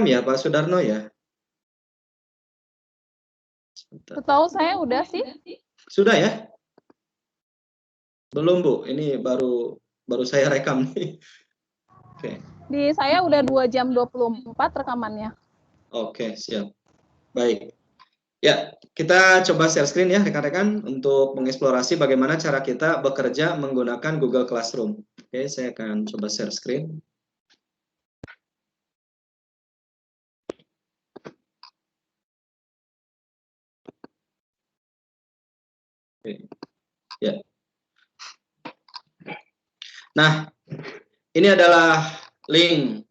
ya Pak Sudarno ya? Setahu saya udah sih. Sudah ya? Belum Bu, ini baru saya rekam nih. Oke. Di saya udah 2 jam 24 rekamannya. Oke, siap. Baik. Ya, kita coba share screen ya rekan-rekan untuk mengeksplorasi bagaimana cara kita bekerja menggunakan Google Classroom. Oke, saya akan coba share screen. Oke. Ya. Nah, ini adalah link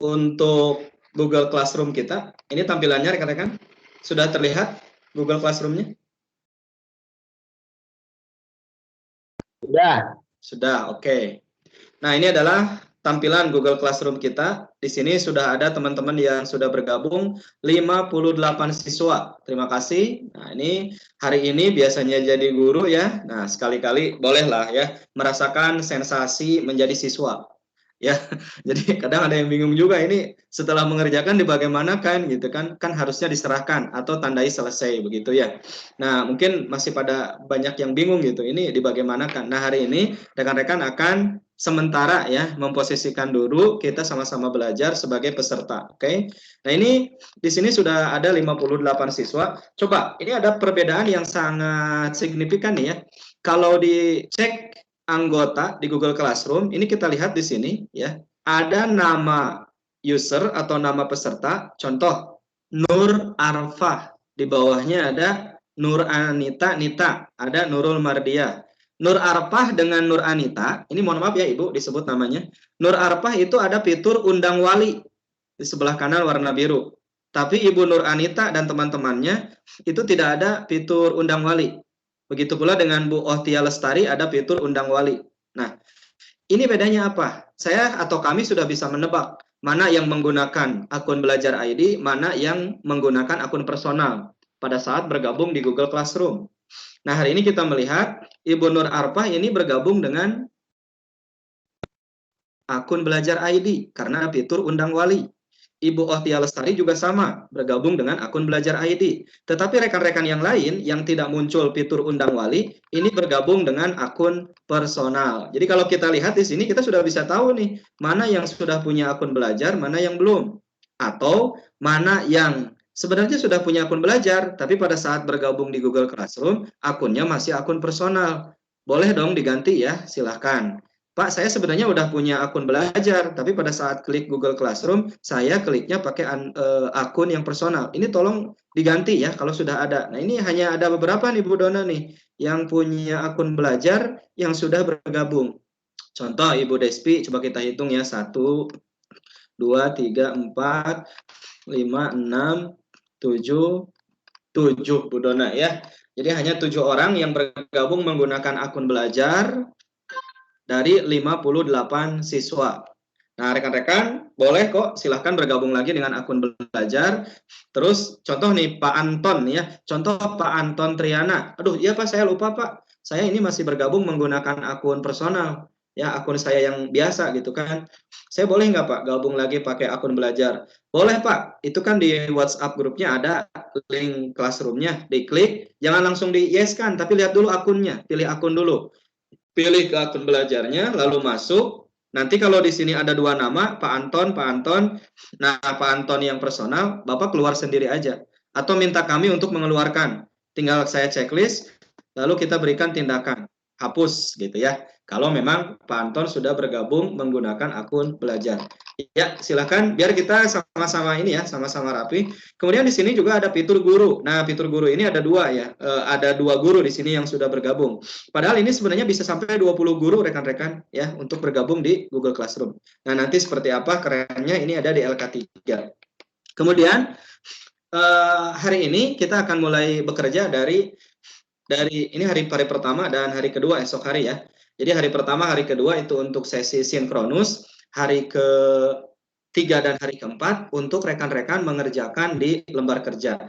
untuk Google Classroom kita. Ini tampilannya rekan-rekan. Sudah terlihat Google Classroom-nya? Sudah, oke. Nah, ini adalah tampilan Google Classroom kita. Di sini sudah ada teman-teman yang sudah bergabung 58 siswa. Terima kasih. Nah, ini hari ini biasanya jadi guru ya. Nah, sekali-kali bolehlah ya merasakan sensasi menjadi siswa. Ya, jadi kadang ada yang bingung juga ini setelah mengerjakan di bagaimana kan gitu kan harusnya diserahkan atau tandai selesai begitu ya. Nah, mungkin masih pada banyak yang bingung gitu ini di bagaimana kan. Nah, hari ini rekan-rekan akan sementara ya memposisikan dulu kita sama-sama belajar sebagai peserta. Oke. Nah, ini di sini sudah ada 58 siswa. Coba, ini ada perbedaan yang sangat signifikan nih ya. Kalau dicek anggota di Google Classroom, ini kita lihat di sini ya, ada nama user atau nama peserta, contoh Nur Arfah, di bawahnya ada Nur Anita Nita, ada Nurul Mardia. Nur Arfah dengan Nur Anita, ini mohon maaf ya Ibu disebut namanya. Nur Arfah itu ada fitur undang wali di sebelah kanan warna biru. Tapi Ibu Nur Anita dan teman-temannya itu tidak ada fitur undang wali. Begitu pula dengan Bu Ohtia Lestari ada fitur undang wali. Nah, ini bedanya apa? Saya atau kami sudah bisa menebak mana yang menggunakan akun Belajar ID, mana yang menggunakan akun personal pada saat bergabung di Google Classroom. Nah, hari ini kita melihat Ibu Nur Arfah ini bergabung dengan akun Belajar ID karena fitur undang wali. Ibu Ohtia Lestari juga sama, bergabung dengan akun Belajar ID. Tetapi rekan-rekan yang lain yang tidak muncul fitur undang wali, ini bergabung dengan akun personal. Jadi kalau kita lihat di sini, kita sudah bisa tahu nih, mana yang sudah punya akun belajar, mana yang belum. Atau mana yang sebenarnya sudah punya akun belajar, tapi pada saat bergabung di Google Classroom, akunnya masih akun personal. Boleh dong diganti ya, silahkan. Pak, saya sebenarnya udah punya akun belajar, tapi pada saat klik Google Classroom, saya kliknya pakai akun yang personal. Ini tolong diganti ya kalau sudah ada. Nah, ini hanya ada beberapa nih Bu Dona nih yang punya akun belajar yang sudah bergabung. Contoh Ibu Despi, coba kita hitung ya. 1, 2, 3, 4, 5, 6, 7, 7 Bu Dona ya. Jadi hanya 7 orang yang bergabung menggunakan akun belajar dari 58 siswa. Nah, rekan-rekan boleh kok silahkan bergabung lagi dengan akun belajar. Terus contoh nih Pak Anton ya, contoh Pak Anton Triana. Aduh, iya Pak, saya lupa Pak. Saya ini masih bergabung menggunakan akun personal. Ya, akun saya yang biasa gitu kan. Saya boleh nggak Pak gabung lagi pakai akun belajar? Boleh Pak, itu kan di WhatsApp grupnya ada link classroom-nya. Diklik, jangan langsung di yes kan, tapi lihat dulu akunnya, pilih akun dulu. Pilih ke akun belajarnya, lalu masuk. Nanti kalau di sini ada 2 nama, Pak Anton, Pak Anton. Nah, Pak Anton yang personal, Bapak keluar sendiri aja. Atau minta kami untuk mengeluarkan. Tinggal saya checklist, lalu kita berikan tindakan. Hapus gitu ya. Kalau memang Pak Anton sudah bergabung menggunakan akun belajar. Ya, silakan biar kita sama-sama ini ya, sama-sama rapi. Kemudian di sini juga ada fitur guru. Nah, fitur guru ini ada 2 ya. Ada 2 guru di sini yang sudah bergabung. Padahal ini sebenarnya bisa sampai 20 guru rekan-rekan ya untuk bergabung di Google Classroom. Nah, nanti seperti apa kerennya ini ada di LK3. Kemudian hari ini kita akan mulai bekerja dari ini hari pertama dan hari kedua esok hari ya. Jadi hari pertama, hari kedua itu untuk sesi sinkronus, hari ketiga dan hari keempat untuk rekan-rekan mengerjakan di lembar kerja.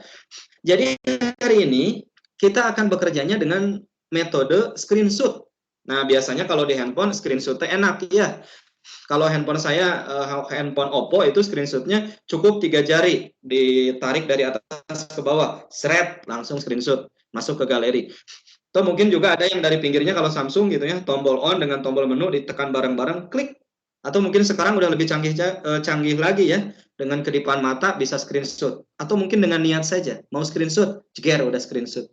Jadi hari ini kita akan bekerjanya dengan metode screenshot. Nah, biasanya kalau di handphone screenshotnya enak ya. Kalau handphone saya, handphone Oppo itu screenshotnya cukup 3 jari, ditarik dari atas ke bawah, seret, langsung screenshot, masuk ke galeri. Atau mungkin juga ada yang dari pinggirnya kalau Samsung gitu ya, tombol on dengan tombol menu ditekan bareng-bareng, klik. Atau mungkin sekarang udah lebih canggih lagi ya, dengan kedipan mata bisa screenshot. Atau mungkin dengan niat saja, mau screenshot, jeger udah screenshot.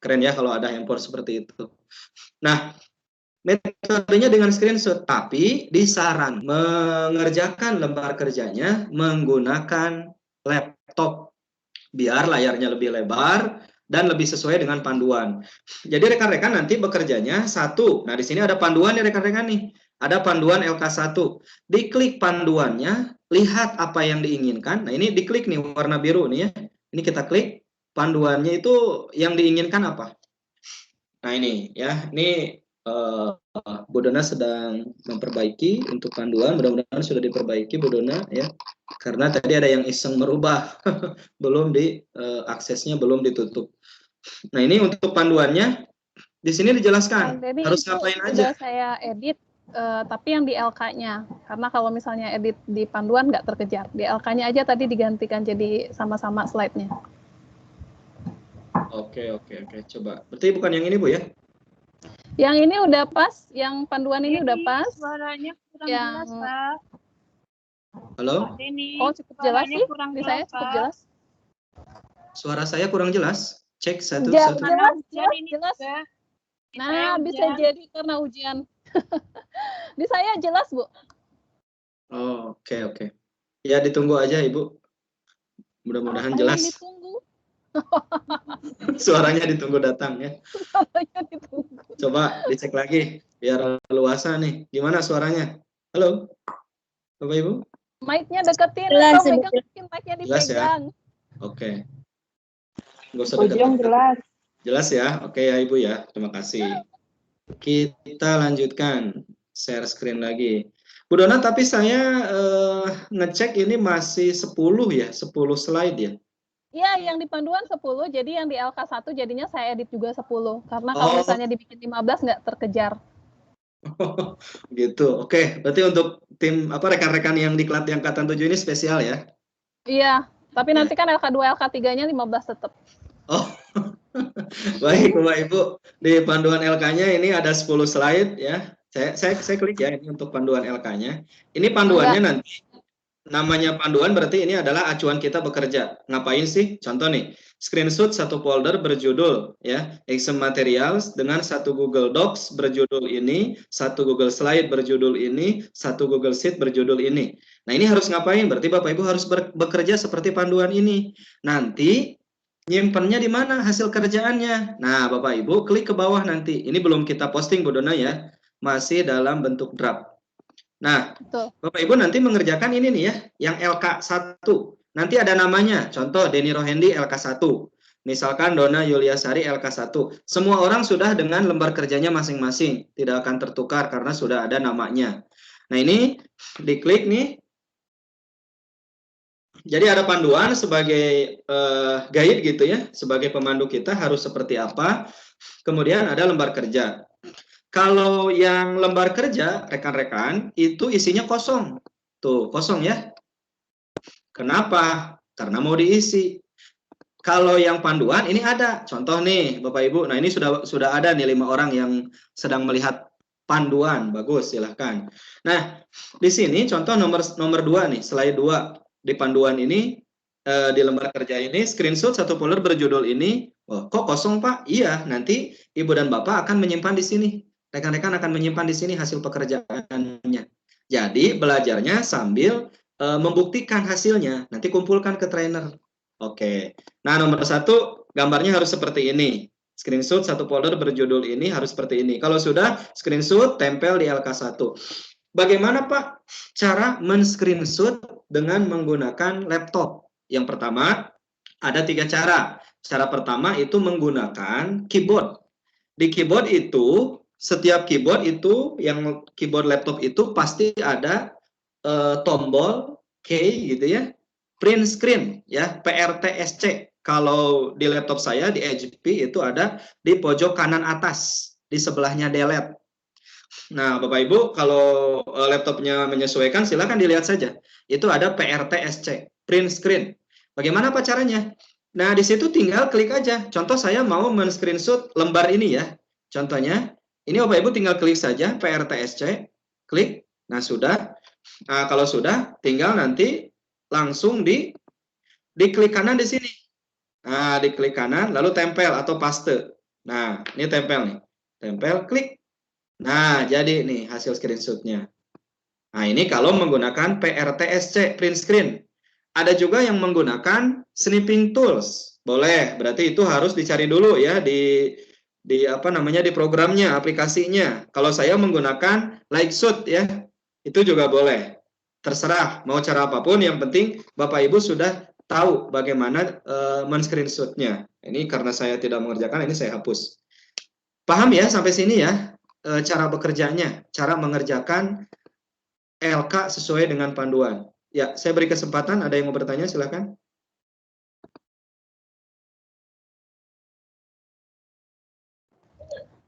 Keren ya kalau ada handphone seperti itu. Nah, metodenya dengan screenshot, tapi disaran mengerjakan lembar kerjanya menggunakan laptop biar layarnya lebih lebar dan lebih sesuai dengan panduan. Jadi rekan-rekan nanti bekerjanya satu. Nah, di sini ada panduan ya rekan-rekan nih. Ada panduan LK1. Diklik panduannya, lihat apa yang diinginkan. Nah, ini diklik nih warna biru nih ya. Ini kita klik panduannya itu yang diinginkan apa? Nah, ini ya. Ini Bu Dona sedang memperbaiki untuk panduan, mudah-mudahan sudah diperbaiki Bu Dona ya, karena tadi ada yang iseng merubah, belum aksesnya belum ditutup. Nah, ini untuk panduannya di sini dijelaskan Jadi harus itu ngapain sudah aja. saya edit, tapi yang di LK-nya, karena kalau misalnya edit di panduan nggak terkejar, di LK-nya aja tadi digantikan jadi sama-sama slide-nya. Oke, coba. Berarti bukan yang ini Bu ya? Yang ini udah pas, yang panduan ini udah pas. Suaranya kurang yang... jelas, Pak. Halo? Oh, cukup jelas sih. Di saya cukup jelas. Suara saya kurang jelas. Cek satu. Jelas. Di Nah, bisa jadi karena ujian. Di saya jelas, Bu. Oh, oke. Ya, ditunggu aja, Ibu. Mudah-mudahan jelas. Ditunggu. Suaranya ditunggu datang ya. Suaranya ditunggu. Coba dicek lagi biar luasa nih. Gimana suaranya? Halo, Bapak Ibu? Mic-nya deketin Jelas, atau pegang, mic-nya jelas dipegang. Ya? Oke. Nggak usah deketin. Jelas. Jelas ya? Oke ya Ibu ya. Terima kasih. Kita lanjutkan share screen lagi. Bu Dona, tapi saya ngecek ini masih 10 ya, 10 slide ya. Iya, yang di panduan 10, jadi yang di LK1 jadinya saya edit juga 10. Karena kalau misalnya dibikin 15 nggak terkejar. Oh, gitu. Oke, berarti untuk tim rekan-rekan yang diklat yang angkatan 7 ini spesial ya? Iya, tapi nanti kan LK2, LK3-nya 15 tetap. Oh, baik Bapak Ibu. Di panduan LK-nya ini ada 10 slide ya. Saya klik ya, ini untuk panduan LK-nya. Ini panduannya nanti. Namanya panduan berarti ini adalah acuan kita bekerja. Ngapain sih? Contoh nih, screenshot satu folder berjudul ya, Excel Materials dengan satu Google Docs berjudul ini, satu Google Slide berjudul ini, satu Google Sheet berjudul ini. Nah, ini harus ngapain? Berarti Bapak Ibu harus bekerja seperti panduan ini. Nanti nyimpennya di mana hasil kerjaannya? Nah, Bapak Ibu klik ke bawah nanti. Ini belum kita posting Bu Dona ya. Masih dalam bentuk draft. Nah, betul. Bapak Ibu nanti mengerjakan ini nih ya, yang LK1. Nanti ada namanya, contoh Denny Rohendi LK1. Misalkan Dona Yuliasari LK1. Semua orang sudah dengan lembar kerjanya masing-masing, tidak akan tertukar karena sudah ada namanya. Nah, ini diklik nih. Jadi ada panduan sebagai guide gitu ya, sebagai pemandu kita harus seperti apa. Kemudian ada lembar kerja. Kalau yang lembar kerja, rekan-rekan, itu isinya kosong. Tuh, kosong ya. Kenapa? Karena mau diisi. Kalau yang panduan, ini ada. Contoh nih, Bapak Ibu. Nah, ini sudah ada nih 5 orang yang sedang melihat panduan. Bagus, silahkan. Nah, di sini contoh nomor 2 nih, slide 2. Di panduan ini, di lembar kerja ini, screenshot satu folder berjudul ini. Oh, kok kosong, Pak? Iya, nanti Ibu dan Bapak akan menyimpan di sini. Rekan-rekan akan menyimpan di sini hasil pekerjaannya. Jadi belajarnya sambil membuktikan hasilnya. Nanti kumpulkan ke trainer. Oke. Nah, nomor 1 gambarnya harus seperti ini. Screenshot satu folder berjudul ini harus seperti ini. Kalau sudah, screenshot tempel di LK1. Bagaimana Pak cara men-screenshot dengan menggunakan laptop? Yang pertama, ada 3 cara. Cara pertama itu menggunakan keyboard. Di keyboard itu, setiap keyboard itu, yang keyboard laptop itu pasti ada tombol key gitu ya, print screen ya, PRTSC. Kalau di laptop saya di HP itu ada di pojok kanan atas, di sebelahnya delete. Nah, Bapak Ibu, kalau laptopnya menyesuaikan, silakan dilihat saja. Itu ada PRTSC, print screen. Bagaimana Pak caranya? Nah, di situ tinggal klik aja. Contoh saya mau men-screenshot lembar ini ya. Contohnya, ini Bapak Ibu tinggal klik saja PRTSC, klik. Nah, sudah. Nah, kalau sudah, tinggal nanti langsung di klik kanan di sini. Nah, di klik kanan, lalu tempel atau paste. Nah, ini tempel nih. Tempel, klik. Nah, jadi nih hasil screenshotnya. Nah, ini kalau menggunakan PRTSC, print screen. Ada juga yang menggunakan snipping tools. Boleh, berarti itu harus dicari dulu ya di apa namanya di programnya, aplikasinya. Kalau saya menggunakan Lightshot ya, itu juga boleh. Terserah mau cara apapun, yang penting Bapak Ibu sudah tahu bagaimana men-screenshotnya. Ini karena saya tidak mengerjakan, ini saya hapus. Paham ya sampai sini ya cara bekerjanya, cara mengerjakan LK sesuai dengan panduan. Ya, saya beri kesempatan, ada yang mau bertanya, silakan.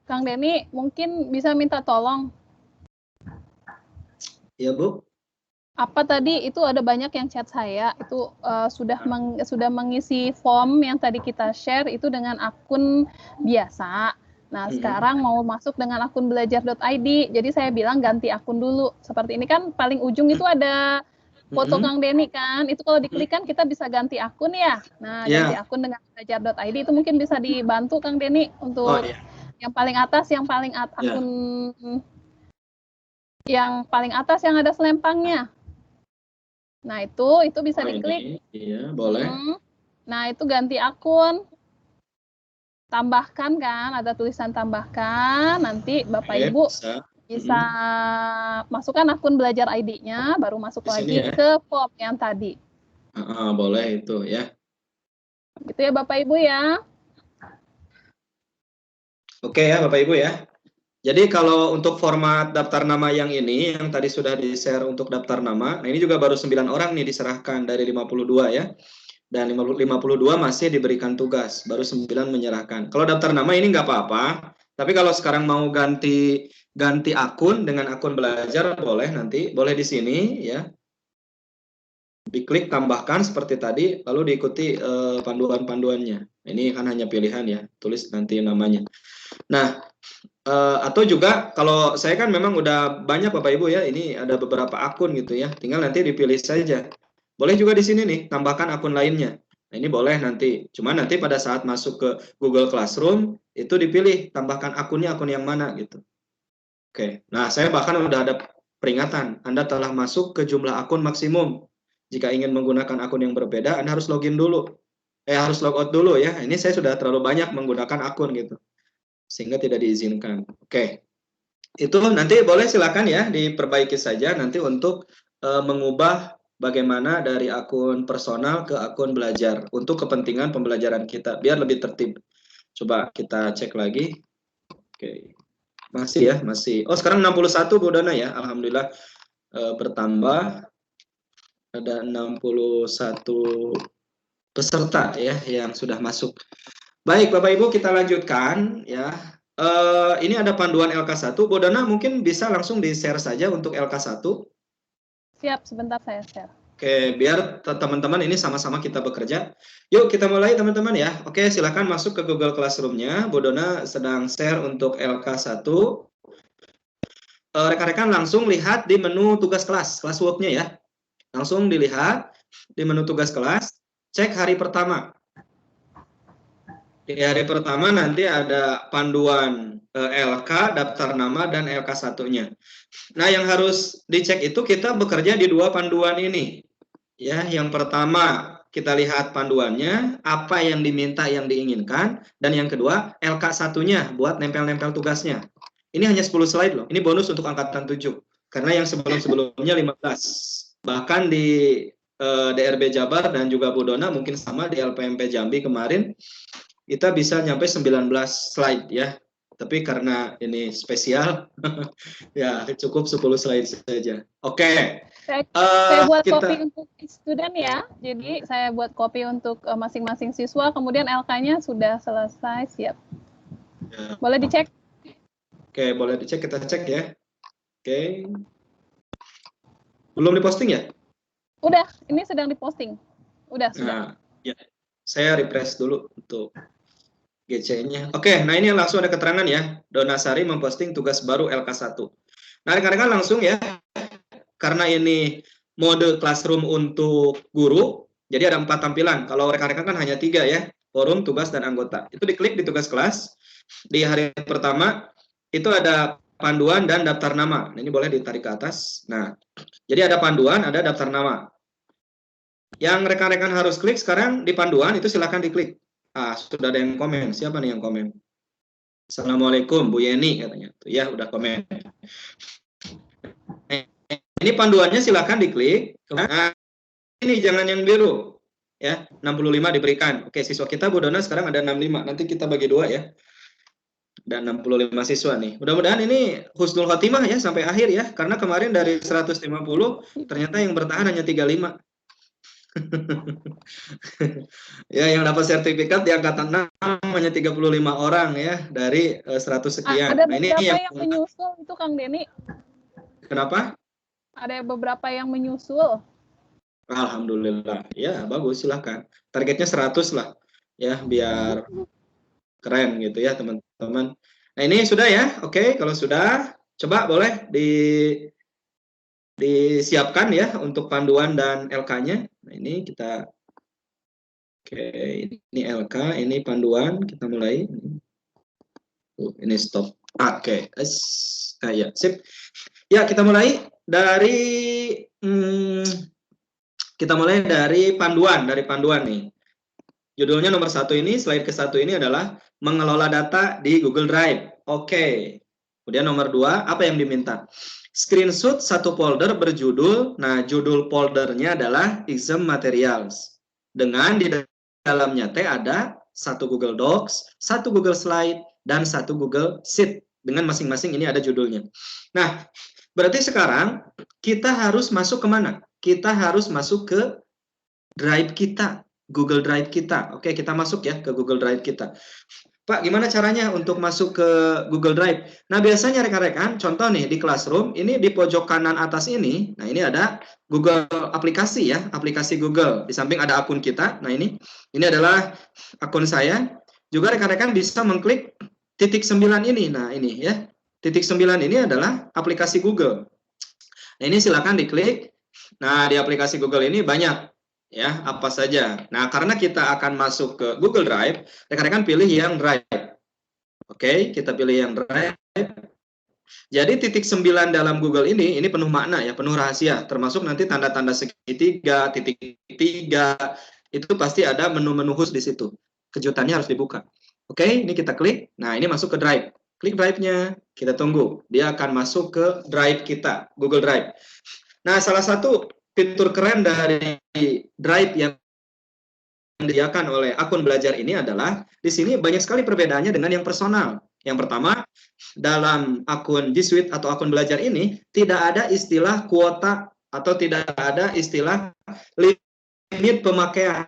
Kang Denny, mungkin bisa minta tolong. Ya, Bu. Apa tadi itu ada banyak yang chat saya itu sudah mengisi form yang tadi kita share itu dengan akun biasa. Nah, sekarang mau masuk dengan akun belajar.id. Jadi saya bilang ganti akun dulu. Seperti ini kan paling ujung itu ada foto Kang Denny kan. Itu kalau diklik kan kita bisa ganti akun ya. Nah, ganti akun dengan belajar.id itu mungkin bisa dibantu Kang Denny untuk yang paling atas, akun yang paling atas yang ada selempangnya. Nah, itu bisa diklik. Iya, boleh. Nah, itu ganti akun. Tambahkan kan, ada tulisan tambahkan. Nanti Bapak Ibu bisa masukkan akun belajar ID-nya, baru masuk lagi ya ke form yang tadi. Boleh itu ya. Gitu ya Bapak Ibu ya. Oke ya Bapak Ibu ya. Jadi kalau untuk format daftar nama yang ini, yang tadi sudah di-share untuk daftar nama, nah ini juga baru 9 orang nih diserahkan dari 52 ya. Dan 52 masih diberikan tugas, baru 9 menyerahkan. Kalau daftar nama ini nggak apa-apa, tapi kalau sekarang mau ganti akun dengan akun belajar, boleh nanti, boleh di sini ya. Diklik tambahkan seperti tadi, lalu diikuti panduan-panduannya. Ini kan hanya pilihan ya, tulis nanti namanya. Nah, atau juga kalau saya kan memang udah banyak Bapak Ibu ya, ini ada beberapa akun gitu ya, tinggal nanti dipilih saja. Boleh juga di sini nih, tambahkan akun lainnya. Nah, ini boleh nanti, cuma nanti pada saat masuk ke Google Classroom, itu dipilih, tambahkan akunnya akun yang mana gitu. Oke, nah saya bahkan udah ada peringatan, Anda telah masuk ke jumlah akun maksimum. Jika ingin menggunakan akun yang berbeda, Anda harus login dulu. Harus logout dulu ya, ini saya sudah terlalu banyak menggunakan akun gitu. Sehingga tidak diizinkan. Oke, itu nanti boleh silakan ya diperbaiki saja nanti untuk mengubah bagaimana dari akun personal ke akun belajar untuk kepentingan pembelajaran kita biar lebih tertib. Coba kita cek lagi. Oke, masih ya, masih. Oh, sekarang 61 Bu Dana ya, alhamdulillah bertambah, ada 61 peserta ya yang sudah masuk. Baik Bapak Ibu, kita lanjutkan ya. Ini ada panduan LK1. Bu Dana mungkin bisa langsung di-share saja untuk LK1. Siap, sebentar saya share. Oke, biar teman-teman ini sama-sama kita bekerja. Yuk kita mulai teman-teman ya. Oke, silakan masuk ke Google Classroom-nya. Bu Dona sedang share untuk LK1. Rekan-rekan langsung lihat di menu tugas kelas, classwork-nya ya. Langsung dilihat di menu tugas kelas, cek hari pertama. Di hari pertama nanti ada panduan LK, daftar nama, dan LK1-nya. Nah, yang harus dicek itu kita bekerja di dua panduan ini. Ya, yang pertama kita lihat panduannya, apa yang diminta, yang diinginkan, dan yang kedua LK1-nya buat nempel-nempel tugasnya. Ini hanya 10 slide loh. Ini bonus untuk angkatan 7. Karena yang sebelum-sebelumnya 15. Bahkan di DRB Jabar dan juga Bu Dona mungkin sama di LPMP Jambi kemarin kita bisa nyampe 19 slide ya. Tapi karena ini spesial, ya cukup 10 slide saja. Oke. Saya buat copy untuk student ya. Jadi saya buat copy untuk masing-masing siswa, kemudian LK-nya sudah selesai, siap. Ya. Boleh dicek? Oke, boleh dicek, kita cek ya. Oke. Belum diposting ya? Udah, ini sedang diposting. Udah, sudah. Nah, ya. Saya refresh dulu untuk GC-nya. Oke, nah ini langsung ada keterangan ya. Donasari memposting tugas baru LK1. Nah, rekan-rekan langsung ya. Karena ini mode classroom untuk guru, jadi ada 4 tampilan. Kalau rekan-rekan kan hanya 3 ya. Forum, tugas, dan anggota. Itu diklik di tugas kelas. Di hari pertama, itu ada panduan dan daftar nama. Nah, ini boleh ditarik ke atas. Nah, jadi ada panduan, ada daftar nama. Yang rekan-rekan harus klik sekarang di panduan, itu silakan diklik. Ah, sudah ada yang komen. Siapa nih yang komen? Assalamualaikum, Bu Yeni katanya. Tuh, ya, udah komen. Ini panduannya silakan diklik. Nah, ini jangan yang biru. Ya, 65 diberikan. Oke, siswa kita Bu Dona sekarang ada 65. Nanti kita bagi 2 ya. Dan 65 siswa nih. Mudah-mudahan ini husnul khotimah ya sampai akhir ya. Karena kemarin dari 150 ternyata yang bertahan hanya 35. Ya, yang dapat sertifikat di angkatan 6 hanya 35 orang ya dari 100 sekian. Ada Nah, ini beberapa yang yang menyusul itu Kang Denny. kenapa? Ada beberapa yang menyusul. Alhamdulillah. Ya, bagus, silahkan. Targetnya 100 lah. Ya, biar keren gitu ya, teman-teman. Nah, ini sudah ya. Oke, kalau sudah, coba boleh disiapkan ya untuk panduan dan LK-nya. Nah, ini kita oke, ini LK, ini panduan, kita mulai. Ini stop. Oke, ya, sip. Ya, kita mulai dari panduan nih. Judulnya nomor 1 ini, slide ke-1 ini adalah mengelola data di Google Drive. Oke. Kemudian nomor 2, apa yang diminta? Screenshot 1 folder berjudul, nah judul foldernya adalah exam materials. Dengan di dalamnya ada 1 Google Docs, 1 Google Slide, dan 1 Google Sheet. Dengan masing-masing ini ada judulnya. Nah, berarti sekarang kita harus masuk ke mana? Kita harus masuk ke Drive kita. Google Drive kita. Oke, kita masuk ya ke Google Drive kita. Pak, gimana caranya untuk masuk ke Google Drive? Nah, biasanya rekan-rekan, contoh nih di Classroom, ini di pojok kanan atas ini, nah ini ada Google aplikasi ya, aplikasi Google. Di samping ada akun kita. Nah, ini adalah akun saya. Juga rekan-rekan bisa mengklik titik 9 ini. Nah, ini ya. Titik 9 ini adalah aplikasi Google. Nah, ini silakan diklik. Nah, di aplikasi Google ini banyak ya, apa saja. Nah, karena kita akan masuk ke Google Drive, rekan-rekan pilih yang Drive. Oke, kita pilih yang Drive. Jadi titik 9 dalam Google ini penuh makna ya, penuh rahasia, termasuk nanti tanda-tanda segitiga, titik 3, itu pasti ada menu-menu khusus di situ. Kejutannya harus dibuka. Oke, ini kita klik. Nah, ini masuk ke Drive. Klik Drive-nya, kita tunggu. Dia akan masuk ke Drive kita, Google Drive. Nah, salah satu fitur keren dari Drive yang disediakan oleh akun belajar ini adalah di sini banyak sekali perbedaannya dengan yang personal. Yang pertama, dalam akun G Suite atau akun belajar ini tidak ada istilah kuota atau tidak ada istilah limit pemakaian.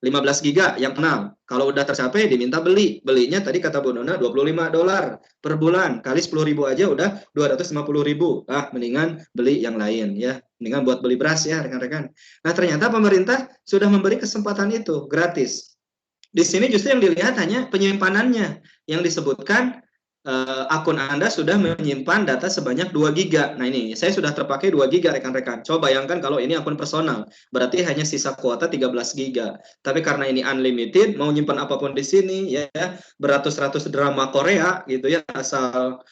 15 giga yang kenal. Kalau udah tercapai diminta beli. Belinya tadi kata Bu Nona $25 per bulan. Kali 10.000 aja udah 250.000. Ah, mendingan beli yang lain ya. Mendingan buat beli beras ya rekan-rekan. Nah, ternyata pemerintah sudah memberi kesempatan itu gratis. Di sini justru yang dilihat hanya penyimpanannya. Yang disebutkan akun Anda sudah menyimpan data sebanyak 2 giga. Nah, ini saya sudah terpakai 2 giga rekan-rekan. Coba bayangkan kalau ini akun personal, berarti hanya sisa kuota 13 giga. Tapi karena ini unlimited, mau nyimpan apapun di sini ya, beratus-ratus drama Korea gitu ya, asal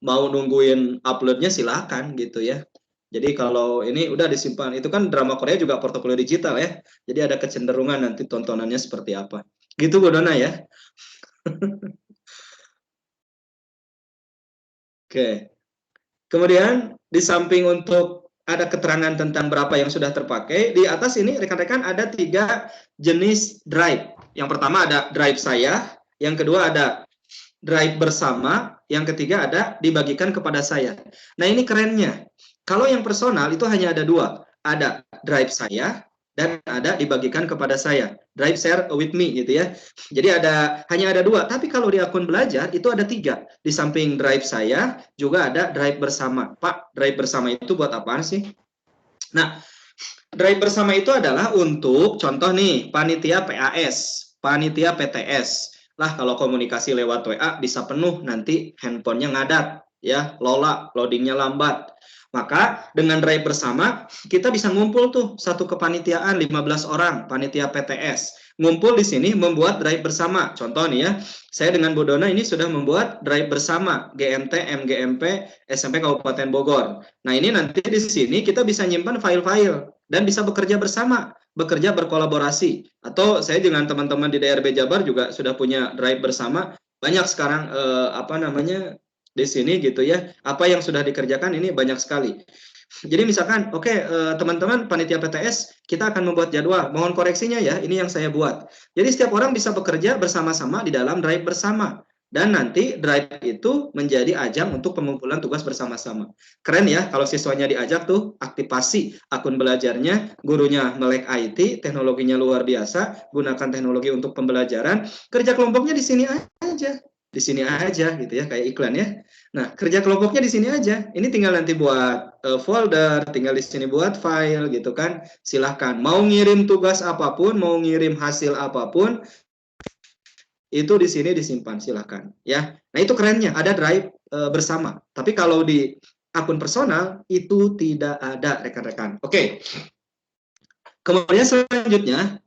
mau nungguin uploadnya silakan gitu ya. Jadi kalau ini udah disimpan, itu kan drama Korea juga portofolio digital ya. Jadi ada kecenderungan nanti tontonannya seperti apa. Gitu Bu Dona ya. Oke. Kemudian di samping untuk ada keterangan tentang berapa yang sudah terpakai, di atas ini rekan-rekan ada 3 jenis drive. Yang pertama ada drive saya, yang kedua ada drive bersama, yang ketiga ada dibagikan kepada saya. Nah, ini kerennya. Kalau yang personal itu hanya ada 2, ada drive saya dan ada dibagikan kepada saya. Drive share with me gitu ya. Jadi hanya ada 2. Tapi kalau di akun belajar itu ada 3. Di samping drive saya juga ada drive bersama. Pak, drive bersama itu buat apaan sih? Nah, drive bersama itu adalah untuk contoh nih panitia PAS, panitia PTS. Lah kalau komunikasi lewat WA bisa penuh nanti handphonenya ngadat ya, loadingnya lambat. Maka dengan drive bersama kita bisa ngumpul tuh satu kepanitiaan 15 orang panitia PTS. Ngumpul di sini membuat drive bersama. Contoh nih ya, saya dengan Bu Dona ini sudah membuat drive bersama GMT MGMP SMP Kabupaten Bogor. Nah, ini nanti di sini kita bisa nyimpan file-file dan bisa bekerja bersama, bekerja berkolaborasi. Atau saya dengan teman-teman di DRB Jabar juga sudah punya drive bersama. Banyak sekarang di sini gitu ya. Apa yang sudah dikerjakan ini banyak sekali. Jadi misalkan, oke, teman-teman panitia PTS, kita akan membuat jadwal. Mohon koreksinya ya, ini yang saya buat. Jadi setiap orang bisa bekerja bersama-sama di dalam drive bersama. Dan nanti drive itu menjadi ajang untuk pengumpulan tugas bersama-sama. Keren ya, kalau siswanya diajak tuh aktivasi akun belajarnya, gurunya melek IT, teknologinya luar biasa, gunakan teknologi untuk pembelajaran, kerja kelompoknya di sini aja. Di sini aja gitu ya, kayak iklan ya. Nah, kerja kelompoknya di sini aja. Ini tinggal nanti buat folder, tinggal di sini buat file gitu kan. Silahkan. Mau ngirim tugas apapun, mau ngirim hasil apapun, itu di sini disimpan, silahkan. Ya. Nah, itu kerennya, ada drive bersama. Tapi kalau di akun personal, itu tidak ada, rekan-rekan. Oke. Kemudian selanjutnya,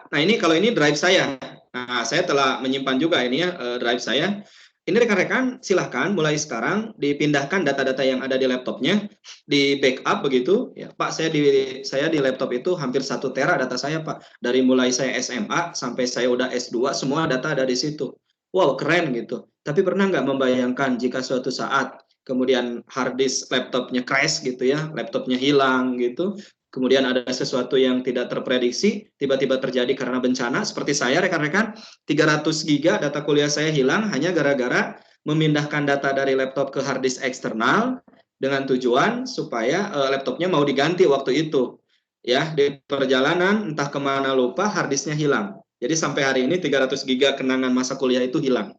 nah ini kalau ini drive saya. Nah, saya telah menyimpan juga ini ya drive saya. Ini rekan-rekan silahkan mulai sekarang dipindahkan data-data yang ada di laptopnya, di backup begitu. Ya, Pak, saya di laptop itu hampir 1 tera data saya, Pak. Dari mulai saya SMA sampai saya udah S2, semua data ada di situ. Wow, keren gitu. Tapi pernah nggak membayangkan jika suatu saat kemudian hard disk laptopnya crash gitu ya, laptopnya hilang gitu, kemudian ada sesuatu yang tidak terprediksi, tiba-tiba terjadi karena bencana, seperti saya rekan-rekan, 300 giga data kuliah saya hilang hanya gara-gara memindahkan data dari laptop ke hard disk eksternal dengan tujuan supaya laptopnya mau diganti waktu itu. Ya, di perjalanan entah kemana lupa hard disknya hilang. Jadi sampai hari ini 300 giga kenangan masa kuliah itu hilang.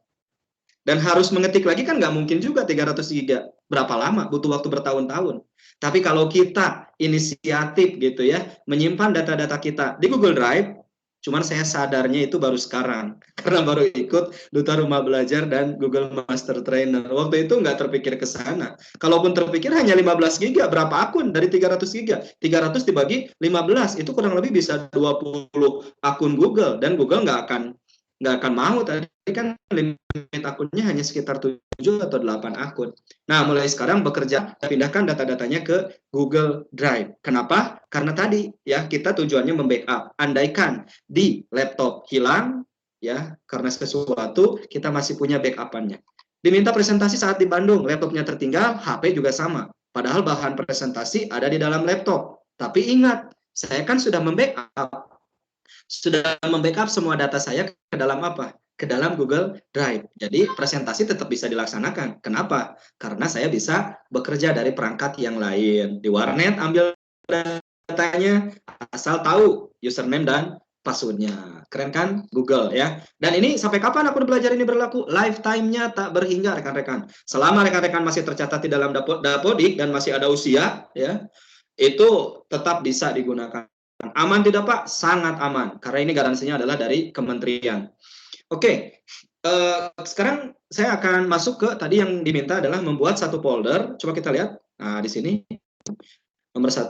Dan harus mengetik lagi kan nggak mungkin juga 300 giga. Berapa lama? Butuh waktu bertahun-tahun. Tapi kalau kita inisiatif gitu ya, menyimpan data-data kita di Google Drive, cuman saya sadarnya itu baru sekarang. Karena baru ikut Duta Rumah Belajar dan Google Master Trainer. Waktu itu nggak terpikir ke sana. Kalaupun terpikir hanya 15 giga, berapa akun dari 300 giga? 300 dibagi 15, itu kurang lebih bisa 20 akun Google. Dan Google nggak akan mau, tadi kan limit akunnya hanya sekitar 7 atau 8 akun. Nah, mulai sekarang bekerja pindahkan data-datanya ke Google Drive. Kenapa? Karena tadi ya kita tujuannya membackup. Andaikan di laptop hilang ya karena sesuatu, kita masih punya backup-annya. Diminta presentasi saat di Bandung, laptopnya tertinggal, HP juga sama. Padahal bahan presentasi ada di dalam laptop. Tapi ingat, saya kan sudah membackup semua data saya ke dalam apa? Ke dalam Google Drive. Jadi presentasi tetap bisa dilaksanakan. Kenapa? Karena saya bisa bekerja dari perangkat yang lain. Di warnet ambil datanya, asal tahu username dan passwordnya. Keren kan? Google ya. Dan ini sampai kapan akun belajar ini berlaku? Lifetime-nya tak berhingga rekan-rekan. Selama rekan-rekan masih tercatat di dalam Dapodik dan masih ada usia ya, itu tetap bisa digunakan. Aman tidak Pak? Sangat aman, karena ini garansinya adalah dari kementerian. Oke, sekarang saya akan masuk ke tadi yang diminta adalah membuat satu folder. Coba kita lihat, nah di sini nomor 1,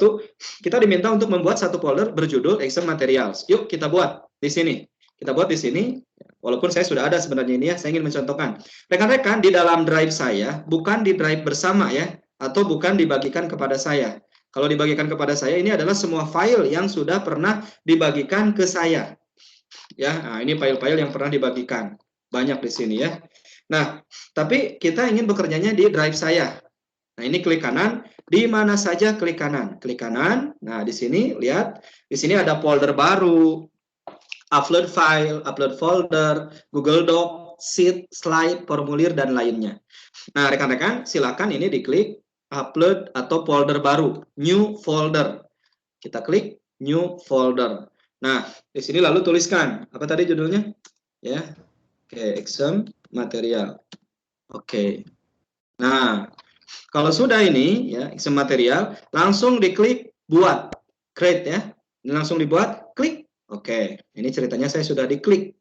kita diminta untuk membuat satu folder berjudul Exam Materials. Yuk kita buat di sini. Kita buat di sini, walaupun saya sudah ada sebenarnya ini ya, saya ingin mencontohkan. Rekan-rekan, di dalam drive saya, bukan di drive bersama ya, atau bukan dibagikan kepada saya. Kalau dibagikan kepada saya, ini adalah semua file yang sudah pernah dibagikan ke saya. Ya, nah ini file-file yang pernah dibagikan. Banyak di sini ya. Nah, tapi kita ingin bekerjanya di drive saya. Nah, ini klik kanan. Di mana saja klik kanan. Klik kanan. Nah, di sini lihat. Di sini ada folder baru. Upload file, upload folder, Google Doc, sheet, slide, formulir, dan lainnya. Nah, rekan-rekan, silakan ini diklik upload atau folder baru, new folder. Kita klik new folder. Nah, di sini lalu tuliskan apa tadi judulnya? Ya. Oke, exam material. Oke. Nah, kalau sudah ini ya, exam material, langsung diklik buat. Create ya. Ini langsung dibuat, klik. Oke, ini ceritanya saya sudah diklik.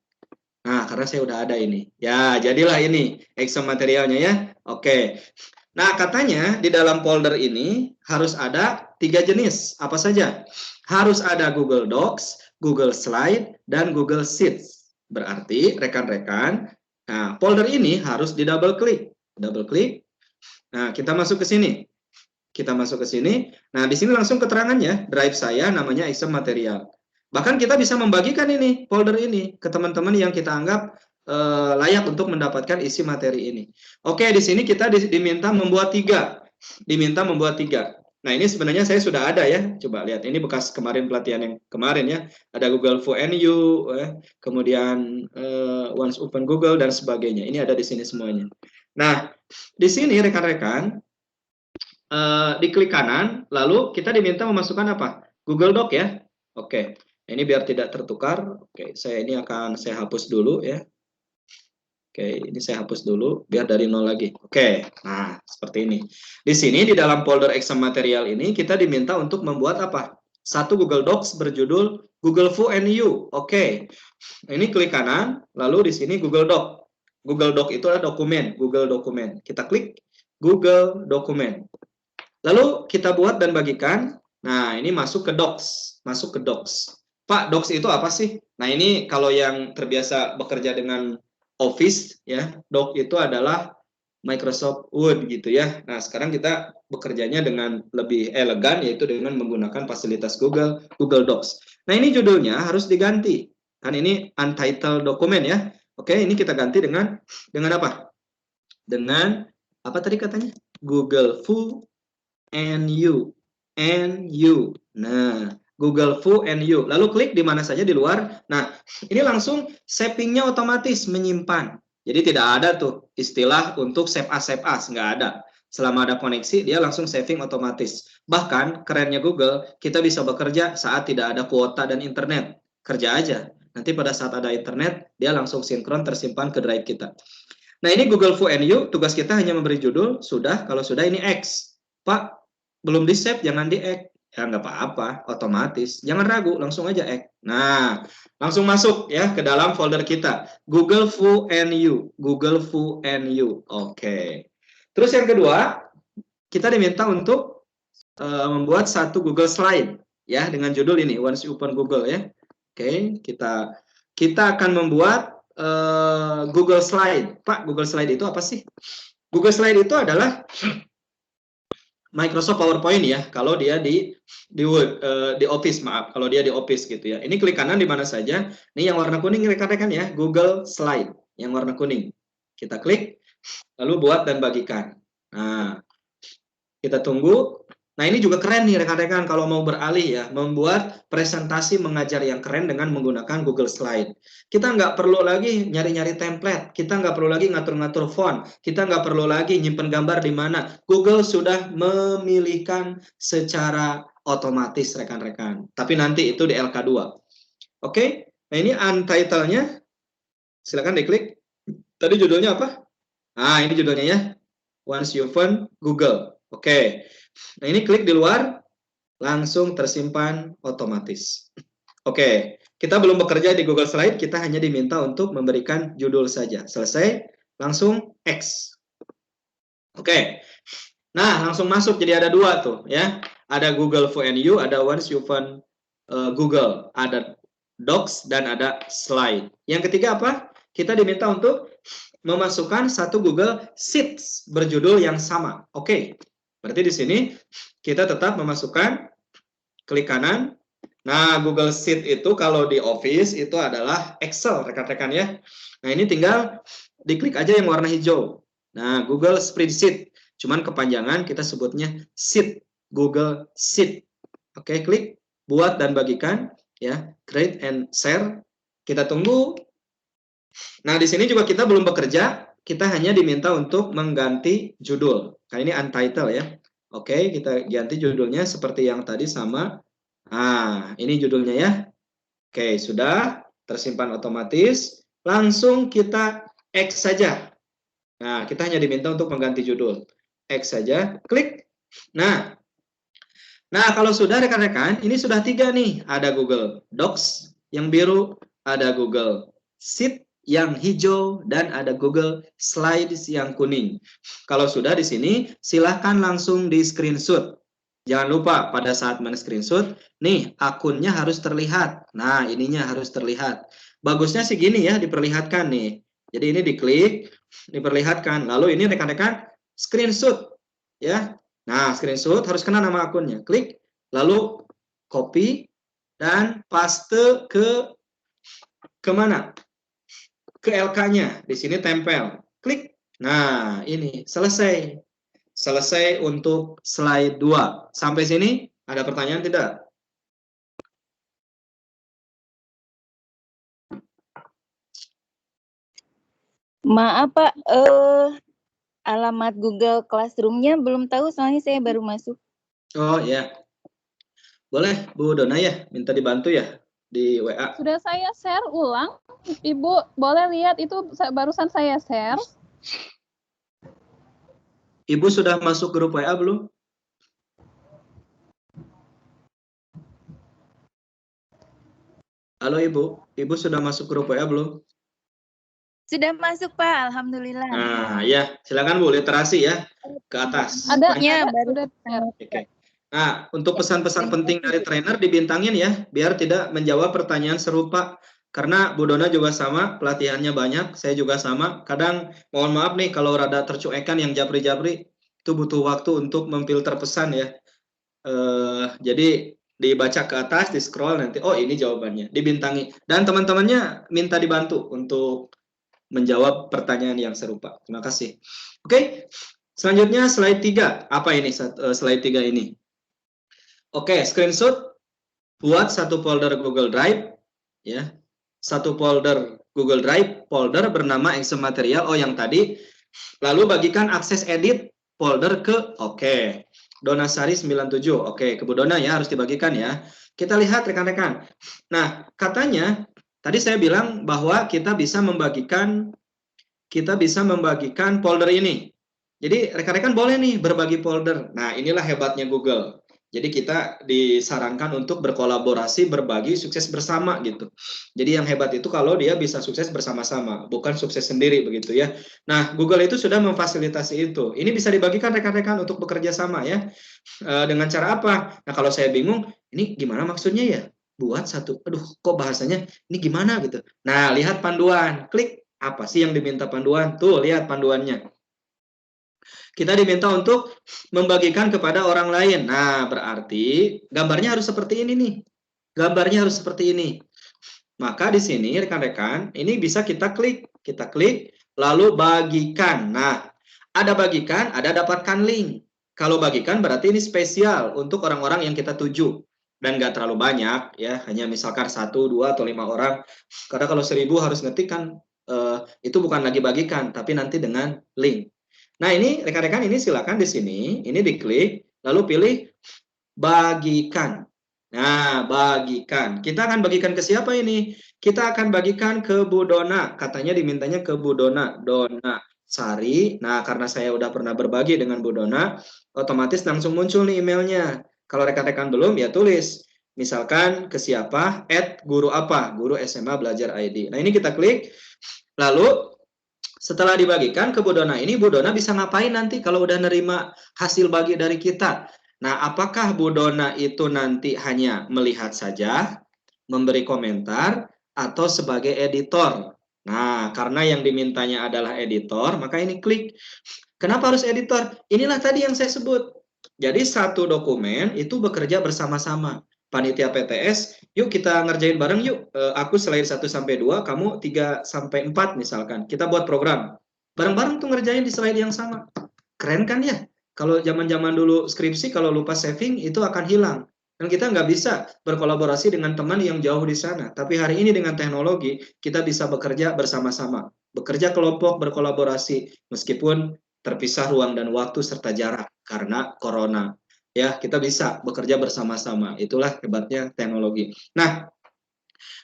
Nah, karena saya udah ada ini. Ya, jadilah ini exam materialnya ya. Oke. Nah, katanya di dalam folder ini harus ada 3 jenis. Apa saja? Harus ada Google Docs, Google Slide, dan Google Sheets. Berarti rekan-rekan, nah folder ini harus di double klik. Double klik. Nah, kita masuk ke sini. Kita masuk ke sini. Nah, di sini langsung keterangannya, drive saya namanya exam material. Bahkan kita bisa membagikan ini, folder ini, ke teman-teman yang kita anggap layak untuk mendapatkan isi materi ini. Oke, di sini kita diminta membuat 3. Diminta membuat 3. Nah, ini sebenarnya saya sudah ada ya. Coba lihat, ini bekas kemarin pelatihan yang kemarin ya. Ada Google Fu NU, kemudian Once Open Google, dan sebagainya. Ini ada di sini semuanya. Nah, di sini rekan-rekan, di klik kanan, lalu kita diminta memasukkan apa? Google Doc ya. Oke, ini biar tidak tertukar. Oke, saya hapus dulu ya. Oke, ini saya hapus dulu biar dari nol lagi. Oke, nah seperti ini. Di sini di dalam folder exam material ini kita diminta untuk membuat apa? Satu Google Docs berjudul Google Fu NU. Oke, ini klik kanan, lalu di sini Google Doc. Google Doc itu adalah dokumen, Google Dokumen. Kita klik Google Dokumen. Lalu kita buat dan bagikan. Nah, ini masuk ke Docs, masuk ke Docs. Pak, Docs itu apa sih? Nah, ini kalau yang terbiasa bekerja dengan Office ya, Doc itu adalah Microsoft Word gitu ya. Nah, sekarang kita bekerjanya dengan lebih elegan, yaitu dengan menggunakan fasilitas Google Docs. Nah, ini judulnya harus diganti. Kan ini untitled document ya. Oke, ini kita ganti dengan apa? Dengan apa tadi katanya? Google Fu NU. Nah, Google Fu NU. Lalu klik di mana saja di luar. Nah, ini langsung saving-nya otomatis menyimpan. Jadi tidak ada tuh istilah untuk save as, nggak ada. Selama ada koneksi, dia langsung saving otomatis. Bahkan, kerennya Google, kita bisa bekerja saat tidak ada kuota dan internet. Kerja aja. Nanti pada saat ada internet, dia langsung sinkron tersimpan ke drive kita. Nah, ini Google Fu NU, tugas kita hanya memberi judul, sudah. Kalau sudah, ini X. Pak, belum di-save, jangan di-add. Ya nggak apa-apa, otomatis. Jangan ragu, langsung aja add. Nah, langsung masuk ya ke dalam folder kita. Google Fu NU. Google Fu NU. Oke. Terus yang kedua, kita diminta untuk membuat satu Google Slide ya dengan judul ini, Once You Open Google ya. Oke, kita akan membuat Google Slide. Pak, Google Slide itu apa sih? Google Slide itu adalah Microsoft PowerPoint ya, kalau dia di Word, di Office, maaf, kalau dia di Office gitu ya. Ini klik kanan di mana saja. Ini yang warna kuning rekan-rekan ya, Google Slide yang warna kuning. Kita klik, lalu buat dan bagikan. Nah, kita tunggu. Nah, ini juga keren nih rekan-rekan kalau mau beralih ya, membuat presentasi mengajar yang keren dengan menggunakan Google Slide. Kita nggak perlu lagi nyari-nyari template, kita nggak perlu lagi ngatur-ngatur font, kita nggak perlu lagi nyimpen gambar di mana. Google sudah memilihkan secara otomatis rekan-rekan. Tapi nanti itu di LK2. Oke, nah ini untitled-nya. Silakan diklik. Tadi judulnya apa? Nah, ini judulnya ya. Once you open Google. Oke. Nah, ini klik di luar, langsung tersimpan otomatis. Oke, kita belum bekerja di Google Slide, kita hanya diminta untuk memberikan judul saja. Selesai, langsung X. Oke, nah langsung masuk, jadi ada 2 tuh ya. Ada Google Fu NU, ada Once You Open Google, ada Docs, dan ada Slide. Yang ketiga apa? Kita diminta untuk memasukkan satu Google Sheets berjudul yang sama. Oke. Berarti di sini kita tetap memasukkan, klik kanan. Nah, Google Sheet itu kalau di Office itu adalah Excel, rekan-rekan ya. Nah, ini tinggal diklik aja yang warna hijau. Nah, Google Spreadsheet. Cuman kepanjangan kita sebutnya Sheet, Google Sheet. Oke, klik, buat dan bagikan ya, create and share. Kita tunggu. Nah, di sini juga kita belum bekerja. Kita hanya diminta untuk mengganti judul. Nah, ini untitled ya. Oke, kita ganti judulnya seperti yang tadi sama. Nah, ini judulnya ya. Oke, sudah tersimpan otomatis. Langsung kita X saja. Nah, kita hanya diminta untuk mengganti judul. X saja, klik. Nah, kalau sudah rekan-rekan, ini sudah 3 nih. Ada Google Docs yang biru, ada Google Sheet yang hijau, dan ada Google Slides yang kuning. Kalau sudah di sini, silahkan langsung di screenshot. Jangan lupa pada saat men-screenshot, nih akunnya harus terlihat. Nah, ininya harus terlihat. Bagusnya sih gini ya, diperlihatkan nih. Jadi ini diklik, diperlihatkan. Lalu ini rekan-rekan screenshot ya. Nah, screenshot harus kena nama akunnya. Klik, lalu copy dan paste ke mana? Ke LK-nya. Di sini tempel. Klik. Nah, ini selesai. Selesai untuk slide 2. Sampai sini ada pertanyaan tidak? Maaf Pak, alamat Google Classroom-nya belum tahu soalnya saya baru masuk. Oh ya, boleh Bu Dona ya, minta dibantu ya di WA. Sudah saya share ulang, Ibu boleh lihat itu barusan saya share. Ibu sudah masuk grup WA belum? Halo Ibu sudah masuk grup WA belum? Sudah masuk Pak, Alhamdulillah. Nah ya, silakan Bu, literasi ya, ke atas. Ada, baru sudah share. Oke. Nah, untuk pesan-pesan penting dari trainer dibintangin ya, biar tidak menjawab pertanyaan serupa. Karena Bu Dona juga sama, pelatihannya banyak, saya juga sama. Kadang, mohon maaf nih, kalau rada tercuekan yang japri-japri, itu butuh waktu untuk memfilter pesan ya. Jadi, dibaca ke atas, di scroll nanti, oh ini jawabannya, dibintangi. Dan teman-temannya minta dibantu untuk menjawab pertanyaan yang serupa. Terima kasih. Oke, selanjutnya slide 3. Apa ini slide 3 ini? Oke, screenshot, buat satu folder Google Drive, ya, satu folder Google Drive, folder bernama Excel Material, oh yang tadi, lalu bagikan akses edit folder ke, oke, Donasari 97, oke, ke Bu Dona ya, harus dibagikan ya. Kita lihat rekan-rekan. Nah, katanya, tadi saya bilang bahwa kita bisa membagikan folder ini. Jadi rekan-rekan boleh nih berbagi folder. Nah, inilah hebatnya Google. Jadi kita disarankan untuk berkolaborasi, berbagi, sukses bersama gitu. Jadi yang hebat itu kalau dia bisa sukses bersama-sama, bukan sukses sendiri begitu ya. Nah, Google itu sudah memfasilitasi itu. Ini bisa dibagikan rekan-rekan untuk bekerja sama ya. Dengan cara apa? Nah, kalau saya bingung, ini gimana maksudnya ya? Buat satu, aduh kok bahasanya ini gimana gitu. Nah, lihat panduan, klik apa sih yang diminta panduan? Tuh, lihat panduannya. Kita diminta untuk membagikan kepada orang lain. Nah, berarti gambarnya harus seperti ini nih. Gambarnya harus seperti ini. Maka di sini rekan-rekan, ini bisa kita klik, lalu bagikan. Nah, ada bagikan, ada dapatkan link. Kalau bagikan berarti ini spesial untuk orang-orang yang kita tuju. Dan nggak terlalu banyak, ya, hanya misalkan 1, 2, atau 5 orang. Karena kalau 1000 harus ngetik kan, itu bukan lagi bagikan, tapi nanti dengan link. Nah, ini rekan-rekan, ini silakan di sini, ini diklik, lalu pilih bagikan. Nah, bagikan. Kita akan bagikan ke siapa ini? Kita akan bagikan ke Bu Dona. Katanya dimintanya ke Bu Dona. Dona Sari. Nah, karena saya udah pernah berbagi dengan Bu Dona, otomatis langsung muncul nih emailnya. Kalau rekan-rekan belum, ya tulis. Misalkan ke siapa? @guru apa? Guru SMA Belajar ID. Nah, ini kita klik. Lalu setelah dibagikan ke Bu Dona ini, Bu Dona bisa ngapain nanti kalau udah nerima hasil bagi dari kita? Nah, apakah Bu Dona itu nanti hanya melihat saja, memberi komentar, atau sebagai editor? Nah, karena yang dimintanya adalah editor, maka ini klik. Kenapa harus editor? Inilah tadi yang saya sebut. Jadi satu dokumen itu bekerja bersama-sama. Panitia PTS, yuk kita ngerjain bareng yuk. Aku slide 1-2, kamu 3-4 misalkan. Kita buat program. Bareng-bareng tuh ngerjain di slide yang sama. Keren kan ya? Kalau zaman-zaman dulu skripsi, kalau lupa saving, itu akan hilang. Dan kita nggak bisa berkolaborasi dengan teman yang jauh di sana. Tapi hari ini dengan teknologi, kita bisa bekerja bersama-sama. Bekerja kelompok, berkolaborasi, meskipun terpisah ruang dan waktu serta jarak karena corona. Ya, kita bisa bekerja bersama-sama. Itulah hebatnya teknologi. Nah,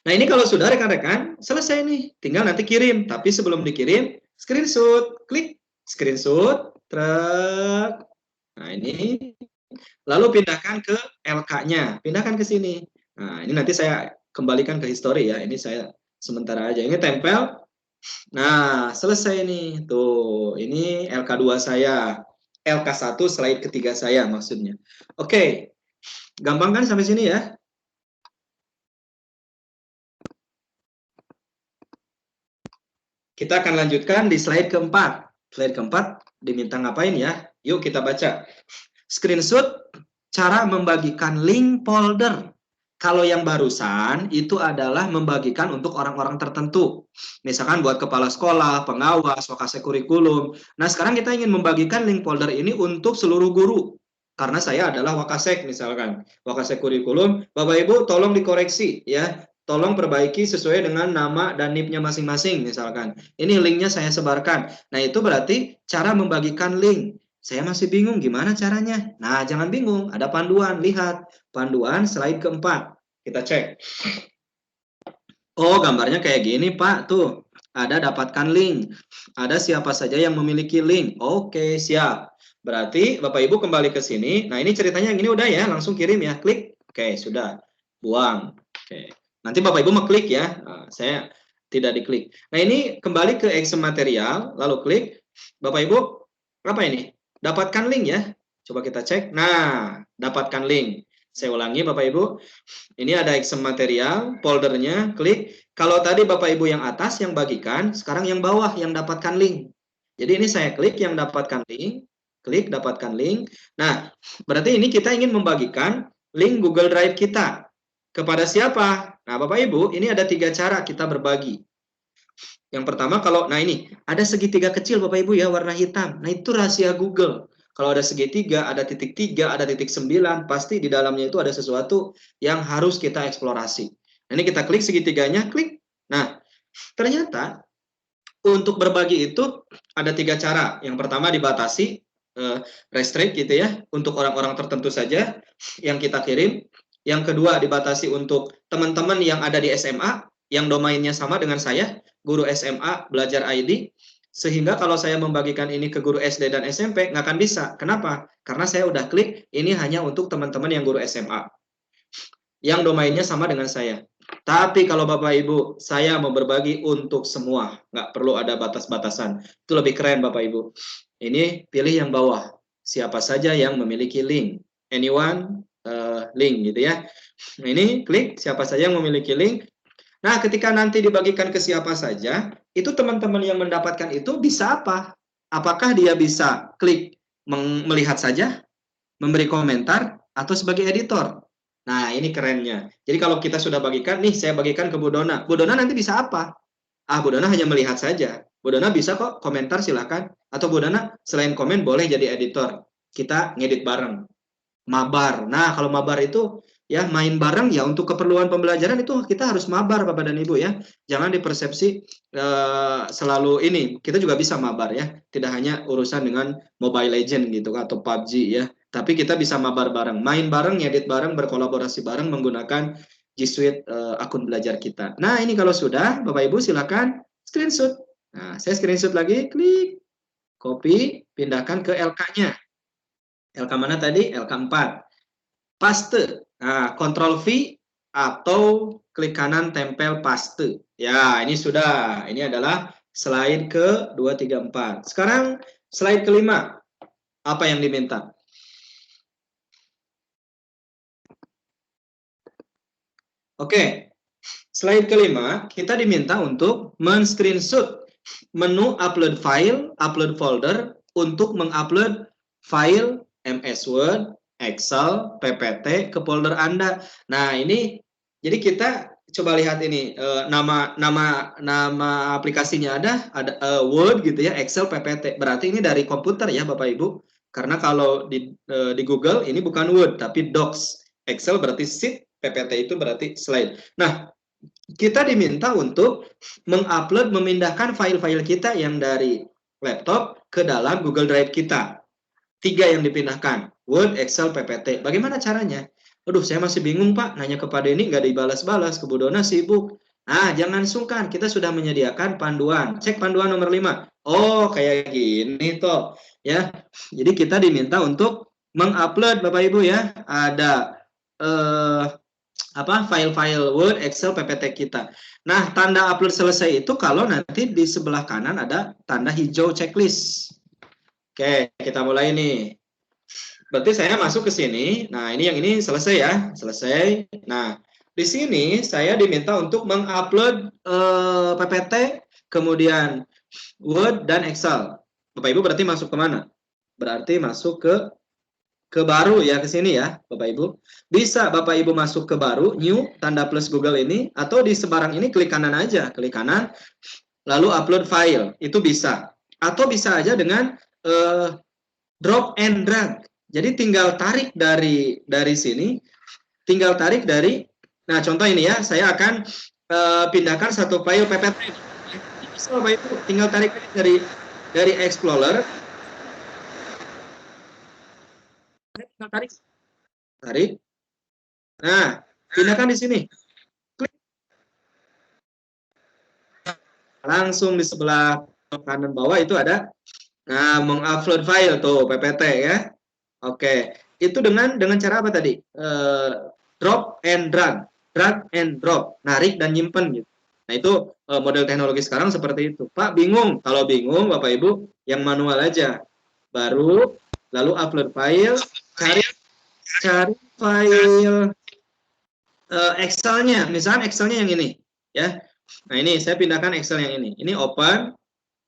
ini kalau sudah rekan-rekan, selesai nih. Tinggal nanti kirim. Tapi sebelum dikirim, screenshot. Klik screenshot. Truk. Nah, ini. Lalu pindahkan ke LK-nya. Pindahkan ke sini. Nah, ini nanti saya kembalikan ke history ya. Ini saya sementara aja. Ini tempel. Nah, selesai nih. Tuh, ini LK2 saya. LK1 slide ketiga saya maksudnya. Oke. Gampang kan sampai sini ya? Kita akan lanjutkan di slide keempat. Slide keempat diminta ngapain ya? Yuk kita baca. Screenshot cara membagikan link folder. Kalau yang barusan itu adalah membagikan untuk orang-orang tertentu. Misalkan buat kepala sekolah, pengawas, wakase kurikulum. Nah, sekarang kita ingin membagikan link folder ini untuk seluruh guru. Karena saya adalah wakasek misalkan. Wakasek kurikulum, Bapak Ibu tolong dikoreksi ya. Tolong perbaiki sesuai dengan nama dan NIP-nya masing-masing misalkan. Ini linknya saya sebarkan. Nah, itu berarti cara membagikan link. Saya masih bingung gimana caranya. Nah, jangan bingung. Ada panduan. Lihat. Panduan slide keempat. Kita cek. Oh, gambarnya kayak gini, Pak. Tuh. Ada dapatkan link. Ada siapa saja yang memiliki link. Oke, siap. Berarti Bapak Ibu kembali ke sini. Nah, ini ceritanya yang ini udah ya. Langsung kirim ya. Klik. Oke, sudah. Buang. Oke. Nanti Bapak Ibu mau klik ya. Nah, saya tidak diklik. Nah, ini kembali ke Excel material. Lalu klik. Bapak Ibu, apa ini? Dapatkan link ya. Coba kita cek. Nah, dapatkan link. Saya ulangi Bapak Ibu. Ini ada Excel material, foldernya, klik. Kalau tadi Bapak Ibu yang atas yang bagikan, sekarang yang bawah yang dapatkan link. Jadi ini saya klik yang dapatkan link, klik dapatkan link. Nah, berarti ini kita ingin membagikan link Google Drive kita. Kepada siapa? Nah, Bapak Ibu, ini ada 3 cara kita berbagi. Yang pertama kalau, nah ini, ada segitiga kecil Bapak Ibu ya, warna hitam. Nah itu rahasia Google. Kalau ada segitiga, ada titik 3, ada titik 9, pasti di dalamnya itu ada sesuatu yang harus kita eksplorasi. Nah, ini kita klik segitiganya, klik. Nah, ternyata untuk berbagi itu ada 3 cara. Yang pertama dibatasi, restrict gitu ya, untuk orang-orang tertentu saja yang kita kirim. Yang kedua dibatasi untuk teman-teman yang ada di SMA, yang domainnya sama dengan saya, guru SMA belajar ID, sehingga kalau saya membagikan ini ke guru SD dan SMP nggak akan bisa. Kenapa? Karena saya udah klik ini hanya untuk teman-teman yang guru SMA yang domainnya sama dengan saya. Tapi kalau Bapak Ibu, saya mau berbagi untuk semua, nggak perlu ada batas-batasan. Itu lebih keren Bapak Ibu. Ini pilih yang bawah, siapa saja yang memiliki link, anyone link gitu ya. Nah, ini klik siapa saja yang memiliki link. Nah, ketika nanti dibagikan ke siapa saja, itu teman-teman yang mendapatkan itu bisa apa? Apakah dia bisa klik melihat saja, memberi komentar, atau sebagai editor? Nah, ini kerennya. Jadi kalau kita sudah bagikan, nih saya bagikan ke Bu Dona. Bu Dona nanti bisa apa? Bu Dona hanya melihat saja. Bu Dona bisa kok komentar silakan. Atau Bu Dona selain komen boleh jadi editor. Kita ngedit bareng. Mabar. Nah, kalau mabar itu ya main bareng ya untuk keperluan pembelajaran itu kita harus mabar Bapak dan Ibu ya. Jangan dipersepsi selalu ini. Kita juga bisa mabar ya. Tidak hanya urusan dengan Mobile Legend gitu atau PUBG ya. Tapi kita bisa mabar bareng, main bareng, ngedit bareng, berkolaborasi bareng menggunakan G Suite akun belajar kita. Nah, ini kalau sudah Bapak Ibu silakan screenshot. Nah, saya screenshot lagi, klik, copy, pindahkan ke LK-nya. LK mana tadi? LK4. Paste. Nah, Ctrl V atau klik kanan tempel paste. Ya, ini sudah. Ini adalah slide ke 2, 3, 4. Sekarang slide kelima. Apa yang diminta? Oke. Slide kelima, kita diminta untuk men-screenshot menu upload file, upload folder untuk mengupload file MS Word, Excel, PPT ke folder Anda. Nah, ini jadi kita coba lihat ini nama aplikasinya ada Word gitu ya, Excel, PPT. Berarti ini dari komputer ya Bapak Ibu. Karena kalau di Google ini bukan Word tapi Docs. Excel berarti sheet, PPT itu berarti slide. Nah, kita diminta untuk mengupload, memindahkan file-file kita yang dari laptop ke dalam Google Drive kita. tiga yang dipindahkan, Word, Excel, PPT. Bagaimana caranya? Aduh, saya masih bingung Pak, nanya ke Pak Denny nggak dibalas-balas, ke Bu Dona sibuk. Ah, jangan sungkan, kita sudah menyediakan panduan. Cek panduan nomor 5. Oh, kayak gini toh. Ya, jadi kita diminta untuk mengupload Bapak Ibu ya. Ada file-file Word, Excel, PPT kita. Nah, tanda upload selesai itu kalau nanti di sebelah kanan ada tanda hijau checklist. Oke, kita mulai nih. Berarti saya masuk ke sini. Nah, ini yang ini selesai ya, selesai. Nah, di sini saya diminta untuk mengupload PPT, kemudian Word dan Excel. Bapak Ibu berarti masuk ke mana? Berarti masuk ke baru ya, ke sini ya, Bapak Ibu. Bisa Bapak Ibu masuk ke baru, new, tanda plus Google ini, atau di sebarang ini klik kanan aja, klik kanan, lalu upload file, itu bisa. Atau bisa aja dengan drop and drag. Jadi tinggal tarik dari sini, tinggal tarik dari, nah contoh ini ya, saya akan pindahkan satu file PPT. Bisa Bapak Ibu, tinggal tarik dari Explorer, tarik. Nah, pindahkan di sini. Klik. Langsung di sebelah kanan bawah itu ada, nah, mengupload file tuh PPT ya. Oke, itu dengan cara apa tadi? Drop and drag and drop, narik dan nyimpen gitu. Nah itu model teknologi sekarang seperti itu. Pak bingung? Kalau bingung Bapak Ibu yang manual aja. Baru lalu upload file, cari file Excel-nya. Misalnya Excel-nya yang ini, ya. Nah ini saya pindahkan Excel yang ini. Ini open.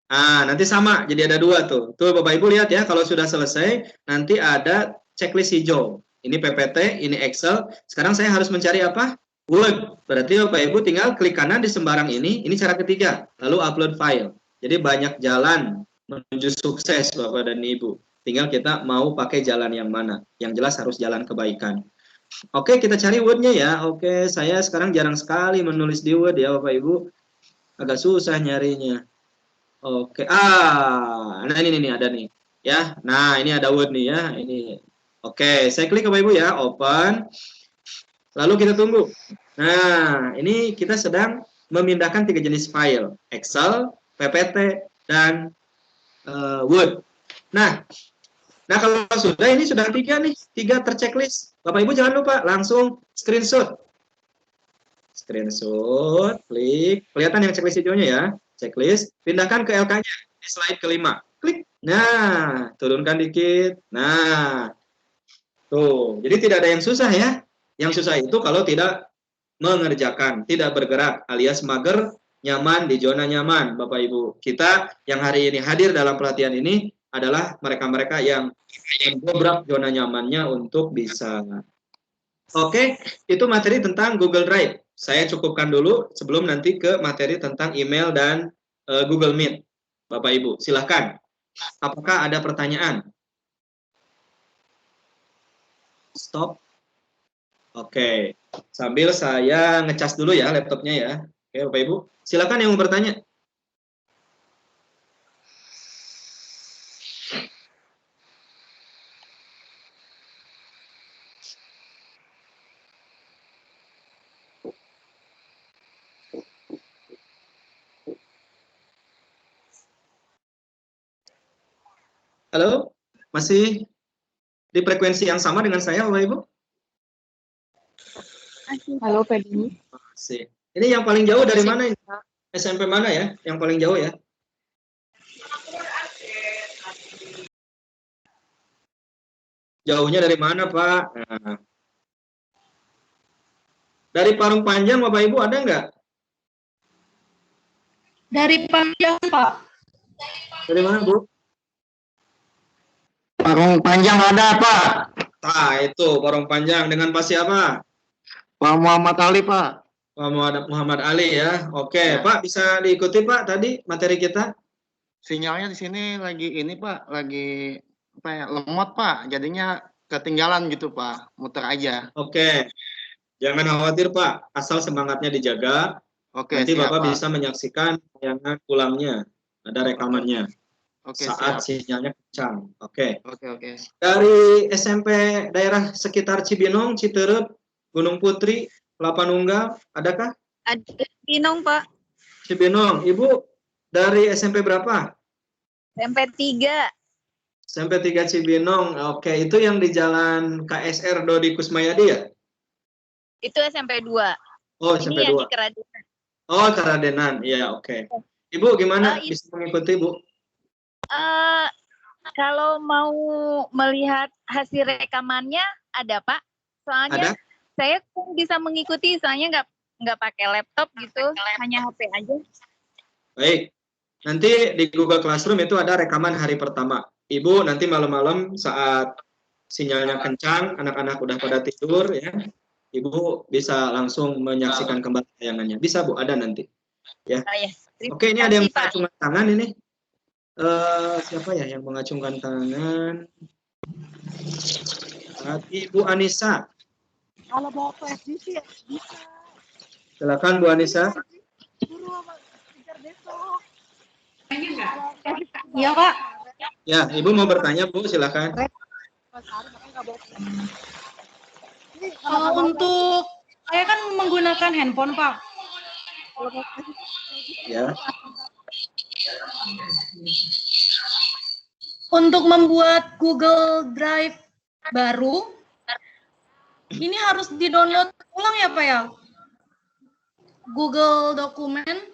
Ah, nanti sama, jadi ada dua tuh. Tuh Bapak Ibu lihat ya, kalau sudah selesai, nanti ada checklist hijau. Ini PPT, ini Excel. Sekarang saya harus mencari apa? Word. Berarti Bapak Ibu tinggal klik kanan di sembarang ini cara ketiga. Lalu upload file. Jadi banyak jalan menuju sukses Bapak dan Ibu. Tinggal kita mau pakai jalan yang mana. Yang jelas harus jalan kebaikan. Oke, kita cari Word-nya ya. Oke, saya sekarang jarang sekali menulis di Word ya Bapak Ibu. Agak susah nyarinya. Oke, nah ini ada nih, ya. Nah ini ada Word nih ya, ini. Oke, saya klik Bapak Ibu ya, open. Lalu kita tunggu. Nah ini kita sedang memindahkan 3 jenis file, Excel, PPT, dan Word. Nah kalau sudah ini sudah 3 nih, 3 terchecklist. Bapak Ibu jangan lupa langsung screenshot, klik, kelihatan yang checklist hijaunya ya. Checklist, pindahkan ke LK-nya di slide kelima. Klik. Nah, turunkan dikit. Nah, tuh. Jadi tidak ada yang susah ya. Yang susah itu kalau tidak mengerjakan, tidak bergerak, alias mager, nyaman di zona nyaman, Bapak Ibu. Kita yang hari ini hadir dalam pelatihan ini adalah mereka-mereka yang dobrak zona nyamannya untuk bisa. Oke, itu materi tentang Google Drive. Saya cukupkan dulu sebelum nanti ke materi tentang email dan Google Meet. Bapak Ibu, silahkan. Apakah ada pertanyaan? Stop. Oke, sambil saya ngecas dulu ya laptopnya ya. Oke, Bapak Ibu, silahkan yang mau bertanya. Halo, masih di frekuensi yang sama dengan saya, Bapak Ibu? Halo, Pak Denny. Masih. Ini yang paling jauh dari mana ini? SMP mana ya? Yang paling jauh ya? Jauhnya dari mana, Pak? Nah. Dari Parung Panjang, Bapak Ibu ada nggak? Dari Panjang, Pak. Dari mana, Bu? Parung Panjang ada, Pak. Nah, itu Parung Panjang. Dengan Pak siapa? Pak Muhammad Ali, Pak. Pak Muhammad Ali ya. Oke, Ya. Pak bisa diikuti, Pak, tadi materi kita? Sinyalnya di sini lagi ini, Pak, lagi apa ya, lemot, Pak. Jadinya ketinggalan gitu, Pak. Muter aja. Oke. Jangan khawatir, Pak. Asal semangatnya dijaga. Oke, Nanti siap, Bapak Pak. bisa menyaksikan tayangan ulangnya. Ada rekamannya. Oke, saat siap. sinyalnya kencang. Oke. Oke. Dari SMP daerah sekitar Cibinong, Citerep, Gunung Putri, Kelapa Nunggal, adakah? Ada Pinong, Pak. Cibinong, Ibu dari SMP berapa? SMP 3. SMP 3 Cibinong. Oke, itu yang di Jalan KSR Dodi Kusmayadi ya? Itu SMP 2. Oh, Ini SMP yang 2. di Keradenan. Oh, Karadenan. Iya, oke. Ibu gimana Oh, bisa mengikuti, Bu? Kalau mau melihat hasil rekamannya ada, Pak. Soalnya Ada? saya bisa mengikuti, soalnya nggak pakai laptop gitu, hanya HP aja. Baik. Nanti di Google Classroom itu ada rekaman hari pertama. Ibu nanti malam-malam saat sinyalnya kencang, anak-anak udah pada tidur ya. Ibu bisa langsung menyaksikan kembali tayangannya. Bisa, Bu, ada nanti. Ya. Oh, ya. Oke, ini ada yang Pak. mengacungkan tangan ini. Siapa ya yang mengacungkan tangan? Ibu Anissa. Kalau mau PSD sih ya bisa. Silakan Bu Anissa. Buru sama kejar besok. Iya, Pak. Ya, Ibu mau bertanya, Bu, silakan. Untuk saya kan menggunakan handphone, Pak. Ya. Untuk membuat Google Drive baru, ini harus di-download ulang ya, Pak ya? Google Dokumen,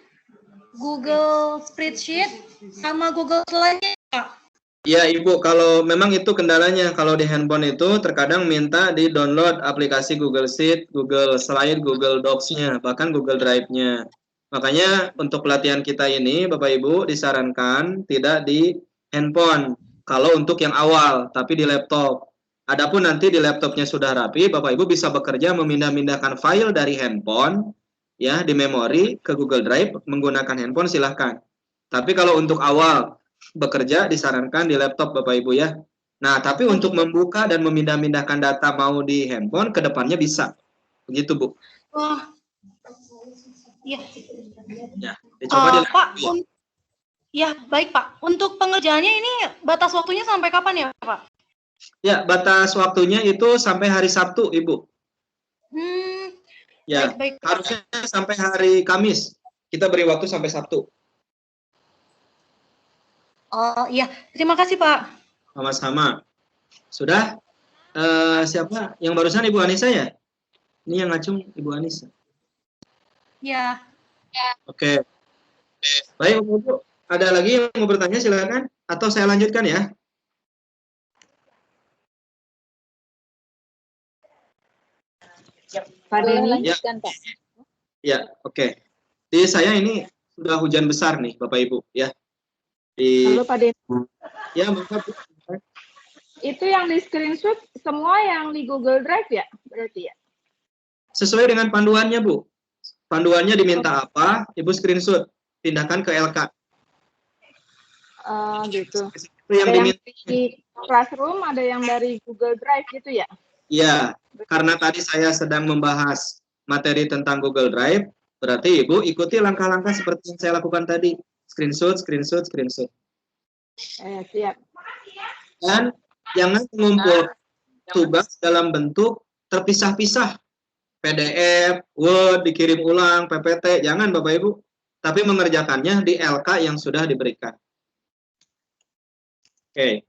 Google Spreadsheet, sama Google Slide, Pak. Ya, Ibu, kalau memang itu kendalanya, kalau di handphone itu terkadang minta di-download aplikasi Google Sheet, Google Slide, Google Docs-nya, bahkan Google Drive-nya. Makanya untuk pelatihan kita ini, Bapak Ibu, disarankan tidak di handphone, kalau untuk yang awal, tapi di laptop. Adapun nanti di laptopnya sudah rapi, Bapak Ibu bisa bekerja memindah-mindahkan file dari handphone, ya, di memori ke Google Drive menggunakan handphone, silahkan. Tapi kalau untuk awal, bekerja disarankan di laptop Bapak Ibu ya. Nah, tapi untuk membuka dan memindah-mindahkan data mau di handphone ke depannya bisa. Begitu, Bu. Oh. Iya. Ya, dicoba Pak, ya baik, Pak. Untuk pengerjaannya ini batas waktunya sampai kapan ya, Pak? Ya, batas waktunya itu sampai hari Sabtu, Ibu. Ya, baik, harusnya sampai hari Kamis. Kita beri waktu sampai Sabtu. Oh iya, terima kasih Pak. Sama-sama. Sudah? Siapa? Yang barusan Ibu Anissa ya? Ini yang ngacung Ibu Anissa. Ya. Oke. Baik, Ibu. Ada lagi yang mau bertanya, silakan. Atau saya lanjutkan ya? Pak Denny. Lanjutkan, Ya. Pak. Ya, oke. Di saya ini sudah hujan besar nih, Bapak Ibu, ya. Halo Pak Den. Ya, Bapak. Itu yang di screenshot semua yang di Google Drive ya, berarti ya? Sesuai dengan panduannya, Bu. Panduannya diminta apa, Ibu screenshot, pindahkan ke LK. Gitu. Itu yang ada diminta. yang di Classroom, ada yang dari Google Drive gitu ya? Ya, karena tadi saya sedang membahas materi tentang Google Drive, berarti Ibu ikuti langkah-langkah seperti yang saya lakukan tadi. Screenshot. Siap. Dan jangan mengumpul tugas dalam bentuk terpisah-pisah. PDF, Word, dikirim ulang, PPT, jangan Bapak Ibu. Tapi mengerjakannya di LK yang sudah diberikan. Oke.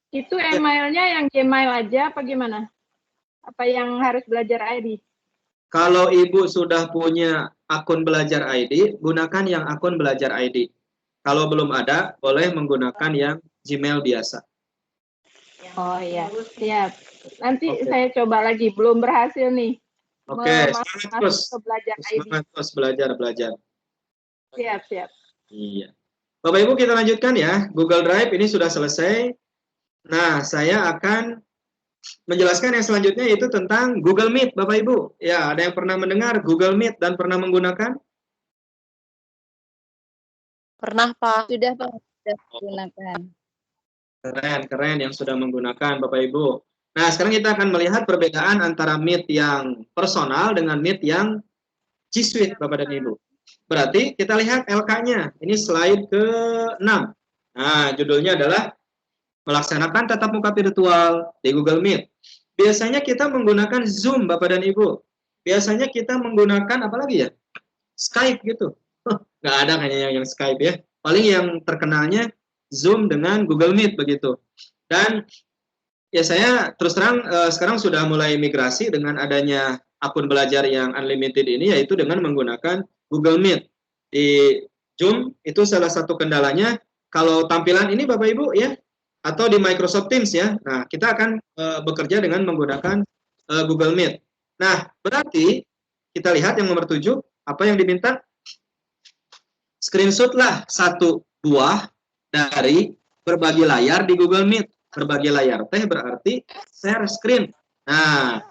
Itu emailnya yang Gmail aja apa gimana? Apa yang harus belajar ID? Kalau Ibu sudah punya akun belajar ID, gunakan yang akun belajar ID. Kalau belum ada, boleh menggunakan yang Gmail biasa. Oh iya, siap. Nanti saya coba lagi, belum berhasil nih. Oke, semangat terus. Belajar ID. Semangat terus belajar. Siap. Iya. Bapak Ibu, kita lanjutkan ya. Google Drive ini sudah selesai. Nah, saya akan menjelaskan yang selanjutnya yaitu tentang Google Meet, Bapak Ibu. Ya, ada yang pernah mendengar Google Meet dan pernah menggunakan? Pernah, Pak. Sudah, Pak. Sudah menggunakan. Keren yang sudah menggunakan, Bapak Ibu. Nah, sekarang kita akan melihat perbedaan antara Meet yang personal dengan Meet yang G Suite, Bapak dan Ibu. Berarti kita lihat LK-nya. Ini slide ke-6. Nah, judulnya adalah melaksanakan tatap muka virtual di Google Meet. Biasanya kita menggunakan Zoom, Bapak dan Ibu. Biasanya kita menggunakan apa lagi ya? Skype gitu. Nggak ada kayaknya yang Skype ya. Paling yang terkenalnya Zoom dengan Google Meet begitu. Dan ya saya terus terang sekarang sudah mulai migrasi dengan adanya akun belajar yang unlimited ini, yaitu dengan menggunakan Google Meet. Di Zoom itu salah satu kendalanya, kalau tampilan ini Bapak Ibu ya, atau di Microsoft Teams ya, nah kita akan bekerja dengan menggunakan Google Meet. Nah, berarti kita lihat yang nomor 7, apa yang diminta? Screenshotlah satu buah dari berbagi layar di Google Meet. Berbagi layar teh berarti share screen. Nah,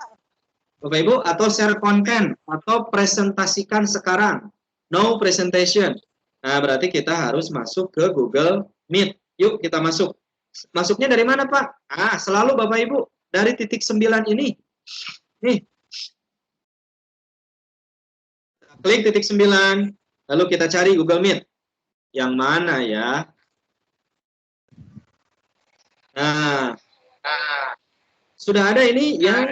Bapak Ibu, atau share konten, atau presentasikan sekarang. No presentation. Nah, berarti kita harus masuk ke Google Meet. Yuk kita masuk. Masuknya dari mana, Pak? Ah, selalu Bapak Ibu dari titik 9 ini. Nih. Klik titik 9, lalu kita cari Google Meet. Yang mana ya? Nah, sudah ada ini yang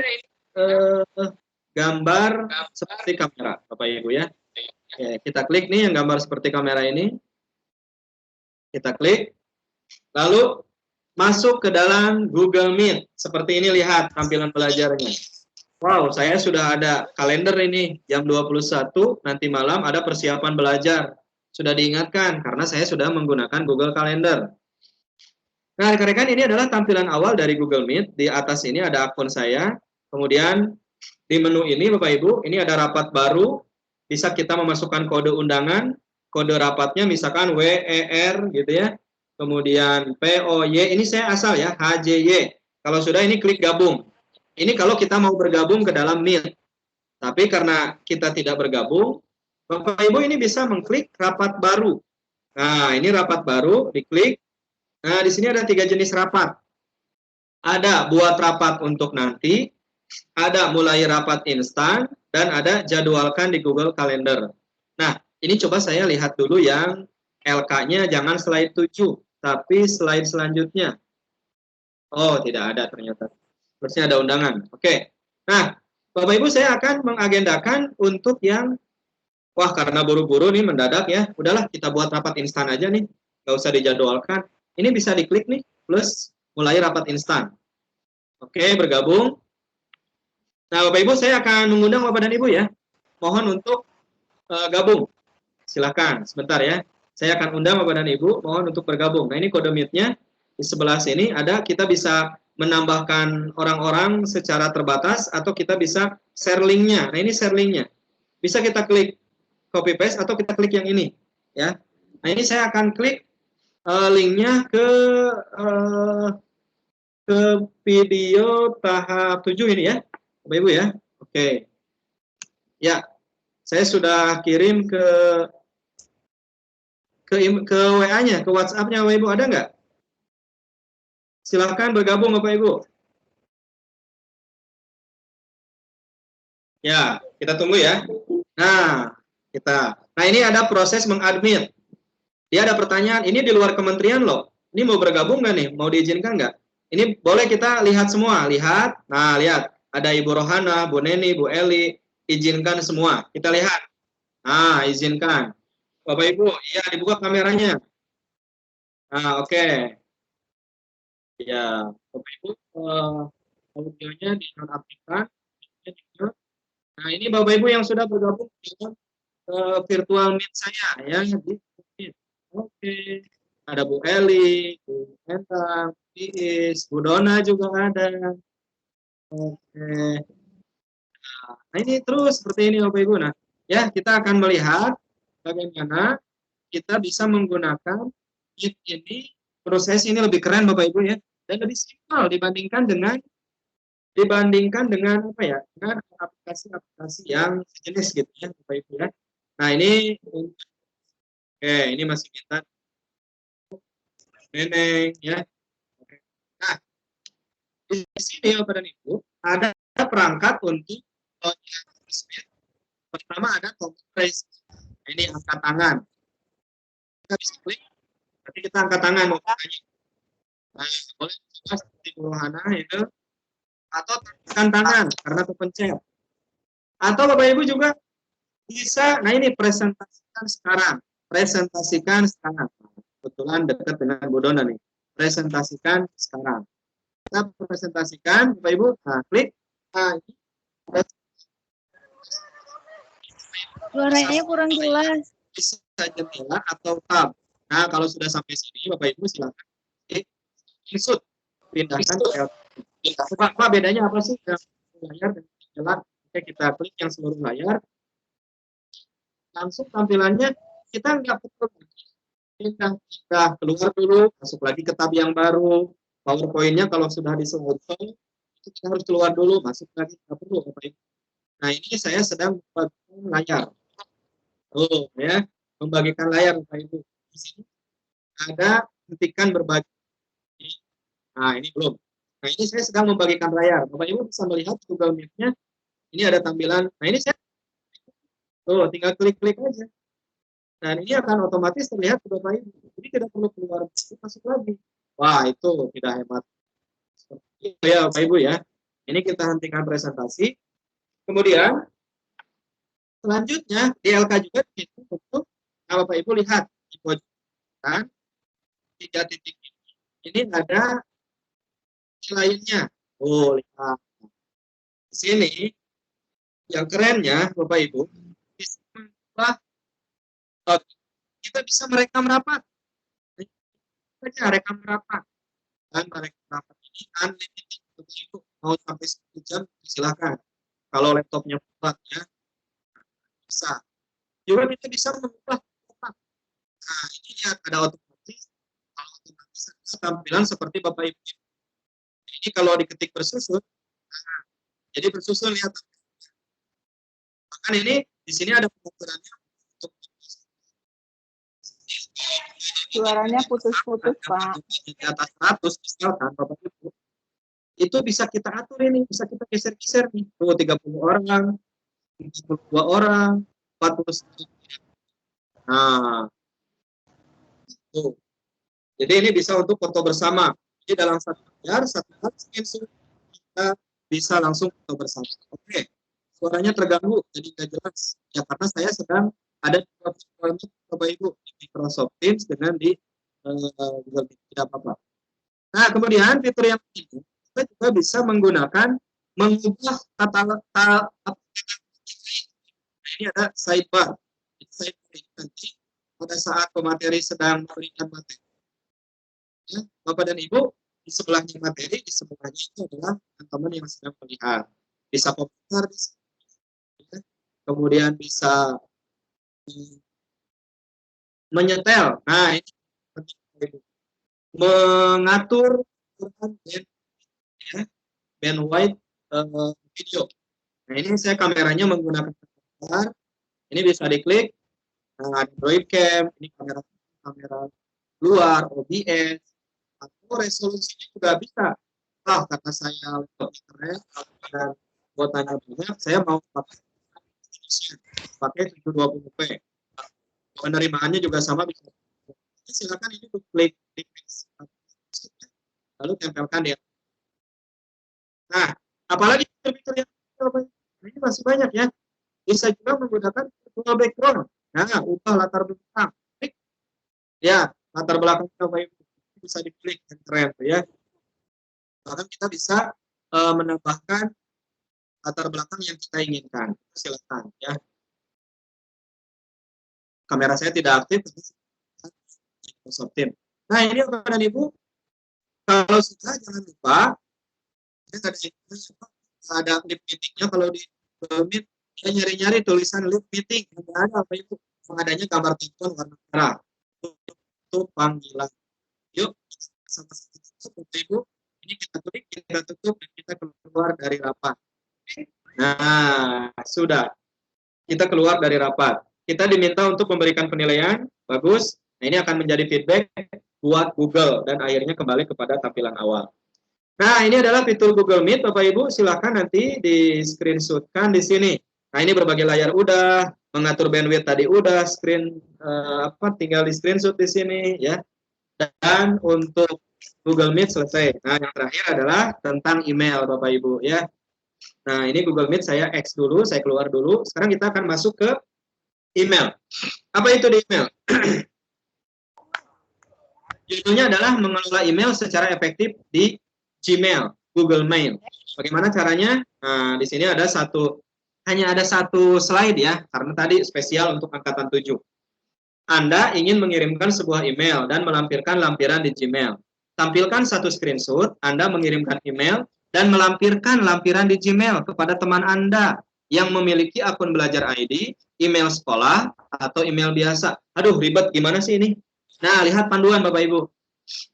gambar seperti kamera, Bapak Ibu ya. Oke, kita klik nih yang gambar seperti kamera ini. Kita klik. Lalu masuk ke dalam Google Meet. Seperti ini, lihat tampilan belajarnya. Wow, saya sudah ada kalender ini. Jam 21 nanti malam ada persiapan belajar. Sudah diingatkan karena saya sudah menggunakan Google Calendar. Nah, rekan-rekan, ini adalah tampilan awal dari Google Meet. Di atas ini ada akun saya. Kemudian di menu ini Bapak Ibu, ini ada rapat baru. Bisa kita memasukkan kode undangan. Kode rapatnya misalkan WER gitu ya. Kemudian POY, ini saya asal ya, HJY. Kalau sudah ini klik gabung. Ini kalau kita mau bergabung ke dalam Meet. Tapi karena kita tidak bergabung, Bapak Ibu ini bisa mengklik rapat baru. Nah, ini rapat baru, diklik. Nah, di sini ada 3 jenis rapat. Ada buat rapat untuk nanti, ada mulai rapat instan, dan ada jadwalkan di Google Calendar. Nah, ini coba saya lihat dulu yang LK-nya, jangan slide 7, tapi slide selanjutnya. Oh, tidak ada ternyata. Terusnya ada undangan. Oke. Nah, Bapak Ibu, saya akan mengagendakan untuk yang, wah karena buru-buru nih mendadak ya, udahlah kita buat rapat instan aja nih, nggak usah dijadwalkan. Ini bisa diklik nih, plus mulai rapat instan. Oke, bergabung. Nah, Bapak Ibu, saya akan mengundang Bapak dan Ibu ya. Mohon untuk gabung. Silakan, sebentar ya. Saya akan undang Bapak dan Ibu, mohon untuk bergabung. Nah, ini kode Meet-nya. Di sebelah sini ada, kita bisa menambahkan orang-orang secara terbatas, atau kita bisa share link-nya. Nah, ini share link-nya. Bisa kita klik copy paste, atau kita klik yang ini. Ya. Nah, ini saya akan klik linknya ke video tahap 7 ini ya, Bapak Ibu ya. Oke. Ya, saya sudah kirim ke WA-nya, ke WhatsApp-nya Bapak Ibu, ada nggak? Silahkan bergabung Bapak Ibu. Ya, kita tunggu ya. Nah, ini ada proses mengadmit. Dia ada pertanyaan, ini di luar kementerian loh. Ini mau bergabung nggak nih? Mau diizinkan nggak? Ini boleh kita lihat semua. Lihat. Nah, lihat. Ada Ibu Rohana, Bu Neni, Bu Eli. Izinkan semua. Kita lihat. Nah, izinkan. Bapak Ibu, iya dibuka kameranya. Nah, oke. Ya, Bapak Ibu, audionya dinonaktifkan. Nah, ini Bapak Ibu yang sudah bergabung dengan virtual meet saya ya. Oke. Ada Bu Eli, Bu Endang, Iis, Bu Dona juga ada. Oke. Nah, ini terus seperti ini Bapak Ibu. Nah, ya kita akan melihat bagaimana kita bisa menggunakan Meet ini. Proses ini lebih keren Bapak Ibu ya, dan lebih simpel dibandingkan dengan apa ya, dengan aplikasi-aplikasi yang sejenis gitu ya Bapak Ibu ya. Nah, ini oke, ini masih kita Neneng ya. Nah, di sini Bapak dan Ibu ada perangkat untuk pertama ada tombol raise. Nah, ini angkat tangan. Kita bisa klik, nanti kita angkat tangan mau tanya. Nah, boleh coba seperti Bu Rohana itu, atau tekan tangan karena kepencet. Atau Bapak Ibu juga bisa, nah ini presentasikan sekarang. Presentasikan sekarang. Kebetulan dekat dengan Bu Dona nih. Presentasikan sekarang. Kita presentasikan, Bapak Ibu, nah klik. Nah, ini Suaranya kurang jelas. bisa jendela atau tab. Nah, kalau sudah sampai sini, Bapak Ibu silakan insert, pindahkan ke Pak, bedanya apa sih yang layar dan jendela? Oke, kita klik yang seluruh layar. Langsung tampilannya kita nggak perlu kita keluar dulu, masuk lagi ke tab yang baru. PowerPoint-nya kalau sudah diselesaikan, kita harus keluar dulu, masuk lagi, nggak perlu, Bapak Ibu. Nah, ini saya sedang membagikan layar. Oh, ya, membagikan layar, Bapak Ibu. Di sini ada hentikan berbagi. Nah, ini belum. Nah, ini saya sedang membagikan layar. Bapak Ibu bisa melihat Google Meet-nya. Ini ada tampilan. Nah, ini saya tinggal klik-klik aja. Dan ini akan otomatis terlihat ke Bapak Ibu. Jadi tidak perlu keluar masuk lagi. Wah, itu tidak hebat. Seperti itu ya, Bapak Ibu ya. Ini kita hentikan presentasi. Kemudian selanjutnya DLK juga itu untuk Bapak Ibu lihat di pojok 3 titik ini ada lainnya. Oh, lihat. Di sini yang kerennya Bapak Ibu bisa kita bisa merekam rapat. Saja rekam rapat. Dan merekam rapat ini unlimited. Bapak Ibu mau sampai 1 jam silakan. Kalau laptopnya kuat ya. Bisa. Juga kita bisa mengubah kotak. Nah, ini lihat ada otomatis. Kalau otomatis tampilan seperti Bapak Ibu. Ini kalau diketik bersusun, nah, jadi bersusun lihat. Bahkan ini di sini ada pengaturannya untuk Suaranya putus-putus, Pak. di atas 100 misalkan Bapak Ibu. Itu bisa kita atur ini, bisa kita geser-geser nih. Tuh 30 orang, 32 orang, 41. Nah, tuh. Jadi ini bisa untuk foto bersama. Jadi dalam satu layar, satu screen kita bisa langsung foto bersama. Oke, suaranya terganggu, jadi nggak jelas. Ya karena saya sedang ada di Bapak Ibu di Microsoft Teams dengan di Google Meet, tidak apa-apa. Nah, kemudian fitur yang ini kita juga bisa menggunakan mengubah ini ada sidebar. Sidebar ini nanti pada saat pemateri sedang memberikan materi, ya, Bapak dan Ibu di sebelahnya materi, di sebelahnya itu adalah teman-teman yang sedang melihat. Bisa komentar, ya. Kemudian bisa menyetel. Nah, ini penting, Ibu. Mengatur band wide video. Nah, ini saya kameranya menggunakan kamera. Ini bisa diklik. Nah, Android Cam, ini kamera luar, OBS, atau resolusinya juga bisa. Karena saya laptop internet dan kuotanya banyak, saya mau pakai 720p. Penerimaannya juga sama bisa. Silakan ini klik lalu tempelkan dia. Nah, apalagi fitur-fitur yang ini masih banyak ya. Bisa juga menggunakan virtual background. Nah, ubah latar belakang. Klik. Ya, latar belakang bisa diklik yang keren ya. Bahkan kita bisa menambahkan latar belakang yang kita inginkan. Silakan ya. Kamera saya tidak aktif, Microsoft Teams. Nah, ini Bapak dan Ibu, kalau sudah jangan lupa, ada lip meetingnya. Kalau di Meet, saya nyari-nyari tulisan lip meeting, tidak ada apa itu, adanya gambar telepon warna merah untuk panggilan. Yuk, sama-sama Ibu, ini kita klik, kita tutup, dan kita keluar dari rapat. Nah, sudah. Kita keluar dari rapat. Kita diminta untuk memberikan penilaian, bagus. Nah, ini akan menjadi feedback buat Google, dan akhirnya kembali kepada tampilan awal. Nah, ini adalah fitur Google Meet, Bapak Ibu. Silakan nanti di screenshotkan di sini. Nah, ini berbagai layar udah, mengatur bandwidth tadi udah, tinggal di screenshot di sini ya. Dan untuk Google Meet selesai. Nah, yang terakhir adalah tentang email Bapak Ibu ya. Nah, ini Google Meet saya X dulu, saya keluar dulu. Sekarang kita akan masuk ke email. Apa itu di email? Judulnya adalah mengelola email secara efektif di Gmail, Google Mail. Bagaimana caranya? Nah, di sini hanya ada satu slide ya, karena tadi spesial untuk angkatan 7. Anda ingin mengirimkan sebuah email dan melampirkan lampiran di Gmail. Tampilkan satu screenshot, Anda mengirimkan email dan melampirkan lampiran di Gmail kepada teman Anda yang memiliki akun belajar ID, email sekolah, atau email biasa. Aduh, ribet gimana sih ini? Nah, lihat panduan Bapak Ibu.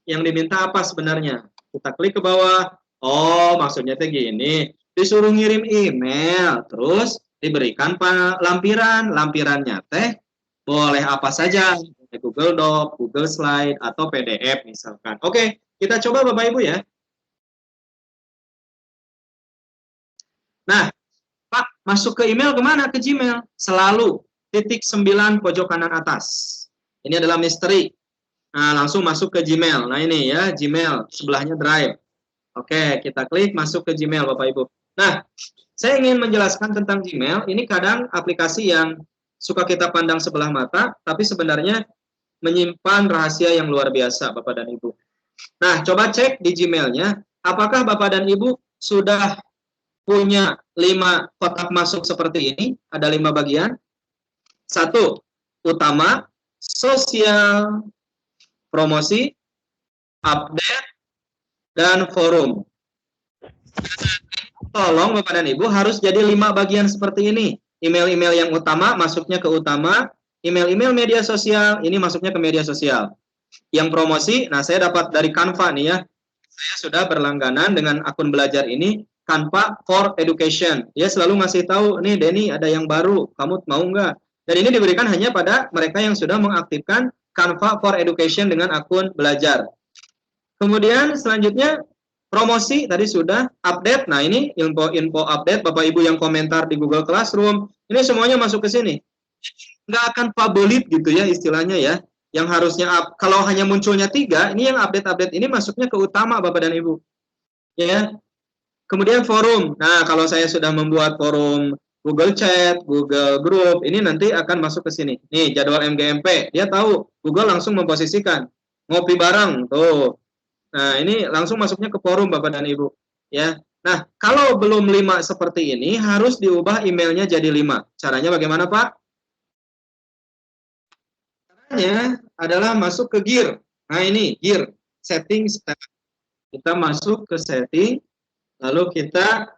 Yang diminta apa sebenarnya? Kita klik ke bawah. Oh, maksudnya teh gini. Disuruh ngirim email, terus diberikan lampiran. Lampirannya teh boleh apa saja. Google Doc, Google Slide, atau PDF misalkan. Oke, kita coba Bapak Ibu ya. Nah, Pak, masuk ke email kemana? Ke Gmail. Selalu *9 pojok kanan atas. Ini adalah misteri. Nah, langsung masuk ke Gmail. Nah, ini ya, Gmail. Sebelahnya Drive. Oke, kita klik masuk ke Gmail, Bapak Ibu. Nah, saya ingin menjelaskan tentang Gmail. Ini kadang aplikasi yang suka kita pandang sebelah mata, tapi sebenarnya menyimpan rahasia yang luar biasa, Bapak dan Ibu. Nah, coba cek di Gmail-nya. Apakah Bapak dan Ibu sudah punya 5 kotak masuk seperti ini? Ada 5 bagian. 1, utama, sosial, promosi, update, dan forum. Tolong Bapak dan Ibu harus jadi 5 bagian seperti ini. Email-email yang utama masuknya ke utama, email-email media sosial ini masuknya ke media sosial. Yang promosi, nah saya dapat dari Canva nih ya. Saya sudah berlangganan dengan akun belajar ini, Canva for Education. Dia selalu ngasih tahu, nih Denny ada yang baru, kamu mau nggak? Dan ini diberikan hanya pada mereka yang sudah mengaktifkan Canva for Education dengan akun belajar. Kemudian selanjutnya promosi tadi sudah, update. Nah, ini info update Bapak Ibu yang komentar di Google Classroom. Ini semuanya masuk ke sini. Nggak akan favorit gitu ya istilahnya ya. Yang harusnya kalau hanya munculnya 3, ini yang update-update ini masuknya ke utama Bapak dan Ibu. Ya. Kemudian forum. Nah, kalau saya sudah membuat forum Google Chat, Google Group, ini nanti akan masuk ke sini. Nih, jadwal MGMP. Dia tahu, Google langsung memposisikan. Ngopi bareng, tuh. Nah, ini langsung masuknya ke forum, Bapak dan Ibu. Ya. Nah, kalau belum 5 seperti ini, harus diubah emailnya jadi 5. Caranya bagaimana, Pak? Caranya adalah masuk ke gear. Nah, ini, gear. Setting. Kita masuk ke setting. Lalu kita,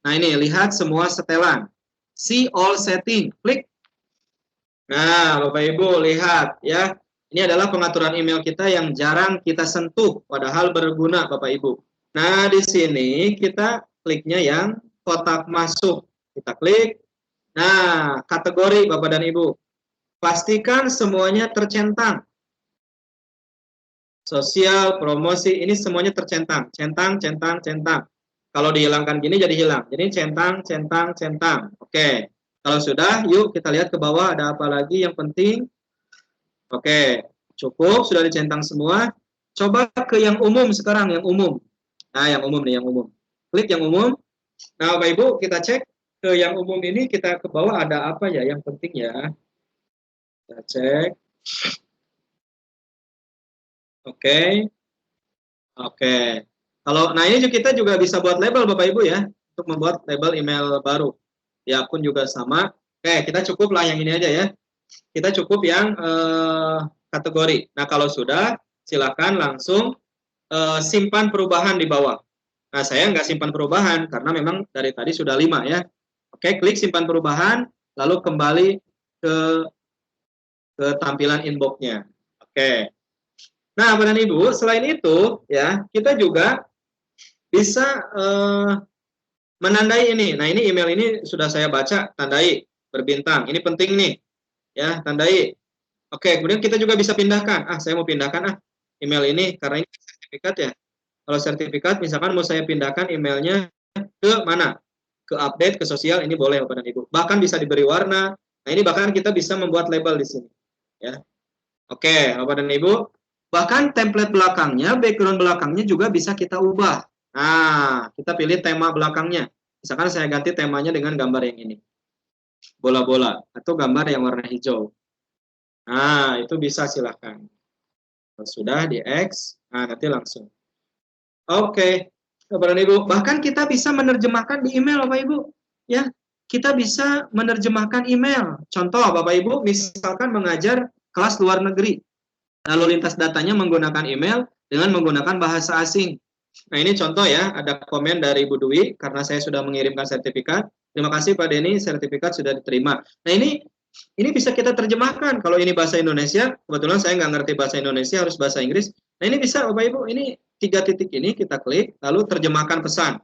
nah ini, lihat semua setelan. See all setting, klik. Nah, Bapak Ibu lihat ya, ini adalah pengaturan email kita yang jarang kita sentuh, padahal berguna Bapak Ibu. Nah, di sini kita kliknya yang kotak masuk, kita klik. Nah, kategori Bapak dan Ibu, pastikan semuanya tercentang. Sosial, promosi, ini semuanya tercentang, centang. Kalau dihilangkan gini jadi hilang. Jadi centang. Oke. Kalau sudah, yuk kita lihat ke bawah ada apa lagi yang penting. Oke. Cukup, sudah dicentang semua. Coba ke yang umum sekarang, yang umum. Nah, yang umum nih, yang umum. Klik yang umum. Nah, Bapak Ibu, kita cek ke yang umum ini, kita ke bawah ada apa ya yang penting ya. Kita cek. Oke. Nah ini kita juga bisa buat label Bapak Ibu ya, untuk membuat label email baru. Di akun juga sama. Oke, kita cukup lah yang ini aja ya. Kita cukup yang kategori. Nah kalau sudah, silakan langsung simpan perubahan di bawah. Nah saya nggak simpan perubahan, karena memang dari tadi sudah 5 ya. Oke, klik simpan perubahan, lalu kembali ke tampilan inbox-nya. Oke. Nah, Bapak dan Ibu, selain itu ya, kita juga bisa menandai ini. Nah, ini email ini sudah saya baca, tandai berbintang. Ini penting nih. Ya, tandai. Oke, kemudian kita juga bisa pindahkan. Saya mau pindahkan email ini karena ini sertifikat ya. Kalau sertifikat misalkan mau saya pindahkan emailnya ke mana? Ke update, ke sosial, ini boleh Bapak dan Ibu. Bahkan bisa diberi warna. Nah, Nah, ini bahkan kita bisa membuat label di sini. Ya. Oke, Bapak dan Ibu. Bahkan template belakangnya, background belakangnya juga bisa kita ubah. Nah, kita pilih tema belakangnya. Misalkan saya ganti temanya dengan gambar yang ini. Bola-bola atau gambar yang warna hijau. Nah, itu bisa silahkan. Sudah di X, nah nanti langsung. Oke, Bapak dan Ibu. Bahkan kita bisa menerjemahkan di email, Bapak Ibu. Ya, kita bisa menerjemahkan email. Contoh, Bapak Ibu, misalkan mengajar kelas luar negeri. Lalu lintas datanya menggunakan email dengan menggunakan bahasa asing. Nah, ini contoh ya, ada komen dari Bu Dwi, karena saya sudah mengirimkan sertifikat. Terima kasih Pak Denny, sertifikat sudah diterima. Nah, ini bisa kita terjemahkan. Kalau ini bahasa Indonesia, kebetulan saya nggak ngerti bahasa Indonesia, harus bahasa Inggris. Nah, ini bisa Bapak Ibu, ini 3 titik ini kita klik, lalu terjemahkan pesan.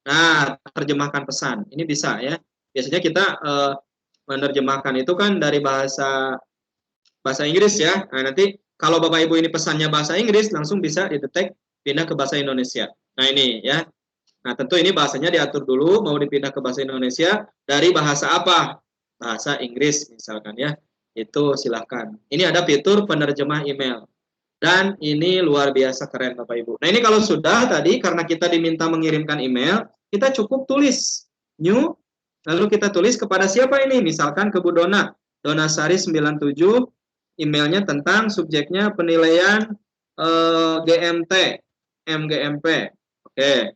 Nah, terjemahkan pesan, ini bisa ya. Biasanya kita menerjemahkan itu kan dari bahasa Inggris ya. Nah, nanti kalau Bapak Ibu ini pesannya bahasa Inggris, langsung bisa didetek pindah ke bahasa Indonesia. Nah, ini ya. Nah, tentu ini bahasanya diatur dulu, mau dipindah ke bahasa Indonesia, dari bahasa apa? Bahasa Inggris misalkan ya. Itu silahkan. Ini ada fitur penerjemah email. Dan ini luar biasa keren Bapak Ibu. Nah, ini kalau sudah tadi, karena kita diminta mengirimkan email, kita cukup tulis new, lalu kita tulis kepada siapa ini? Misalkan ke Bu Dona, Donasari 97, emailnya tentang subjeknya penilaian GMT, MGMP. Oke.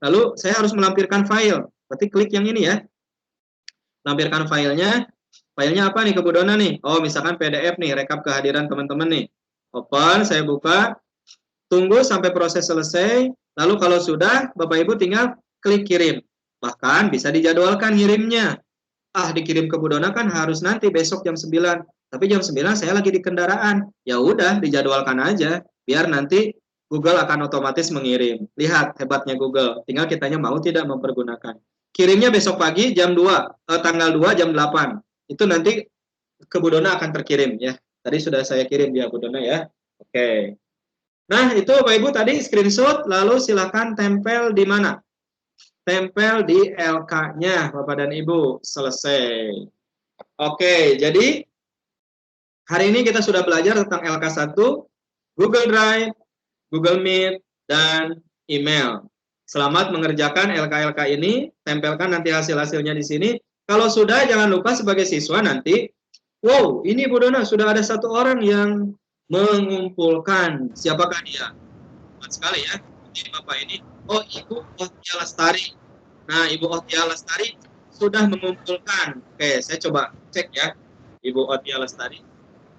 Lalu saya harus melampirkan file. Berarti klik yang ini ya. Lampirkan filenya. Filenya apa nih ke Bu Dona nih? Oh, misalkan PDF nih, rekap kehadiran teman-teman nih. Open, saya buka. Tunggu sampai proses selesai. Lalu kalau sudah, Bapak Ibu tinggal klik kirim. Bahkan bisa dijadwalkan ngirimnya. Dikirim ke Bu Dona kan harus nanti besok jam 9. Tapi jam 9 saya lagi di kendaraan. Ya udah, dijadwalkan aja. Biar nanti Google akan otomatis mengirim. Lihat hebatnya Google. Tinggal kitanya mau tidak mempergunakan. Kirimnya besok pagi jam 2, tanggal 2 jam 8. Itu nanti ke Bu Dona akan terkirim ya. Tadi sudah saya kirim ya Bu Dona ya. Oke. Nah, itu Bapak Ibu tadi screenshot, lalu silakan tempel di mana? Tempel di LK-nya Bapak dan Ibu. Selesai. Oke, jadi hari ini kita sudah belajar tentang LK1, Google Drive, Google Meet, dan email. Selamat mengerjakan LK-LK ini, tempelkan nanti hasil-hasilnya di sini. Kalau sudah, jangan lupa sebagai siswa nanti, wow, ini Bu Dona, sudah ada satu orang yang mengumpulkan. Siapakah dia? Cepat sekali ya. Jadi Bapak ini, oh Ibu Ohtia Lestari. Nah, Ibu Ohtia Lestari sudah mengumpulkan. Oke, saya coba cek ya, Ibu Ohtia Lestari.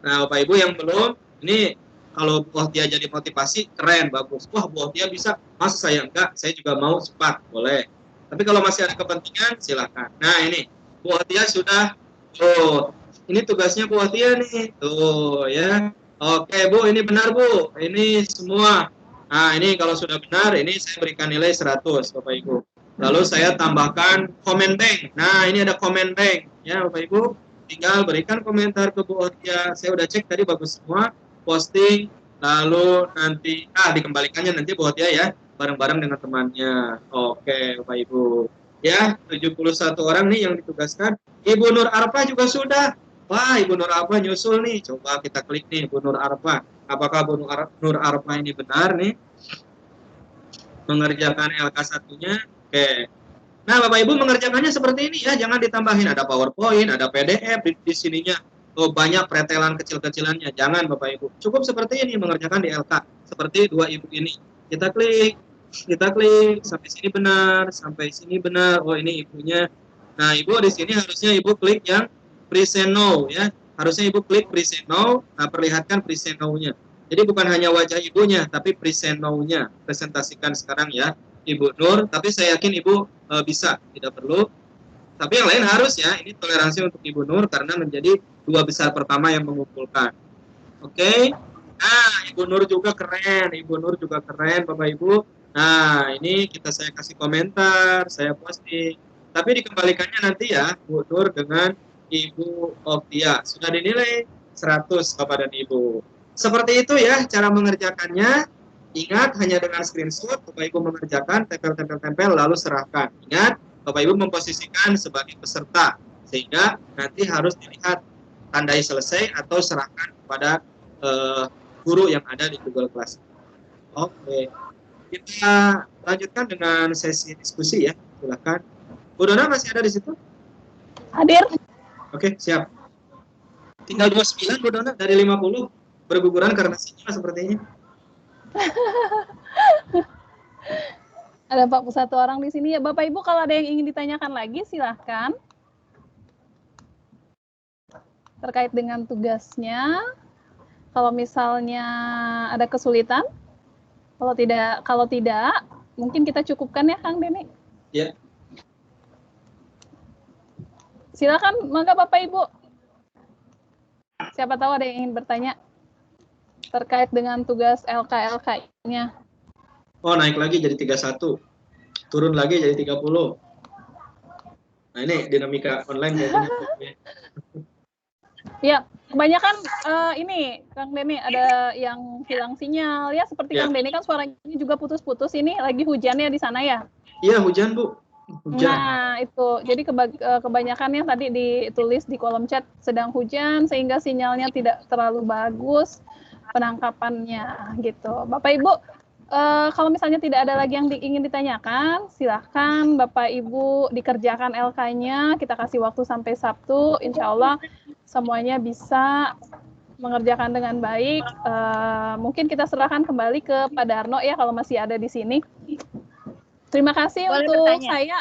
Nah, Bapak Ibu yang belum, ini kalau Bu Ohtia jadi motivasi, keren, bagus. Wah, Bu Ohtia bisa, masa saya enggak, saya juga mau cepat, boleh. Tapi kalau masih ada kepentingan, silakan. Nah, ini, Bu Ohtia sudah, ini tugasnya Bu Ohtia nih, tuh ya. Oke Bu, ini benar Bu, ini semua. Nah, ini kalau sudah benar, ini saya berikan nilai 100, Bapak Ibu. Lalu saya tambahkan comment bank. Nah, ini ada comment bank, ya Bapak Ibu. Tinggal berikan komentar ke Bu Ohtia. Saya udah cek tadi bagus semua. Posting, lalu nanti dikembalikannya nanti Bu Ohtia ya, bareng-bareng dengan temannya. Oke, Bapak Ibu. Ya, 71 orang nih yang ditugaskan. Ibu Nur Arfa juga sudah. Wah, Ibu Nur Arfa nyusul nih. Coba kita klik nih Ibu Nur Arfa. Apakah Bu Nur Arfa ini benar nih? Mengerjakan LK1-nya. Oke. Nah, Bapak Ibu mengerjakannya seperti ini ya. Jangan ditambahin ada PowerPoint, ada PDF di sininya. Oh, banyak pretelan kecil-kecilannya. Jangan Bapak Ibu. Cukup seperti ini mengerjakan di LK. Seperti dua Ibu ini. Kita klik sampai sini benar, sampai sini benar. Oh, ini Ibunya. Nah, Ibu di sini harusnya Ibu klik yang present now ya. Harusnya Ibu klik present now. Nah, perlihatkan present now-nya. Jadi bukan hanya wajah Ibunya, tapi present now-nya. Presentasikan sekarang ya, Ibu Nur. Tapi saya yakin Ibu bisa, tidak perlu. Tapi yang lain harus ya. Ini toleransi untuk Ibu Nur karena menjadi 2 besar pertama yang mengumpulkan. Oke. Nah, Ibu Nur juga keren. Ibu Nur juga keren, Bapak Ibu. Nah, ini saya kasih komentar, saya posting. Tapi dikembalikannya nanti ya, Bu Nur dengan Ibu Ohtia. Sudah dinilai 100 Bapak dan Ibu. Seperti itu ya cara mengerjakannya. Ingat hanya dengan screenshot Bapak Ibu mengerjakan, tempel lalu serahkan. Ingat Bapak Ibu memposisikan sebagai peserta. Sehingga nanti harus dilihat tandai selesai atau serahkan kepada guru yang ada di Google Class. Oke, kita lanjutkan dengan sesi diskusi ya. Silakan. Bu Dona masih ada di situ? Hadir. Oke, siap. Tinggal 29 Bu Dona dari 50 berguguran karena sinyal sepertinya. Ada 41 orang di sini ya. Bapak Ibu kalau ada yang ingin ditanyakan lagi silahkan. Terkait dengan tugasnya, kalau misalnya ada kesulitan, kalau tidak, mungkin kita cukupkan ya Kang Deni. Ya. Silakan, maka Bapak Ibu. Siapa tahu ada yang ingin bertanya terkait dengan tugas LK-LK-nya. Oh, naik lagi jadi 31. Turun lagi jadi 30. Nah, ini dinamika online kayaknya. Ya, kebanyakan ini Kang Deni ada yang hilang sinyal ya, seperti Kang Deni kan suaranya juga putus-putus, ini lagi hujan ya di sana ya? Iya, hujan Bu. Hujan. Nah itu, jadi kebanyakannya tadi ditulis di kolom chat sedang hujan sehingga sinyalnya tidak terlalu bagus penangkapannya gitu. Bapak Ibu, kalau misalnya tidak ada lagi yang ingin ditanyakan, silahkan Bapak Ibu dikerjakan LK-nya, kita kasih waktu sampai Sabtu, insya Allah semuanya bisa mengerjakan dengan baik. Mungkin kita serahkan kembali ke Pak Darno ya kalau masih ada di sini. Terima kasih. Boleh untuk bertanya? Saya.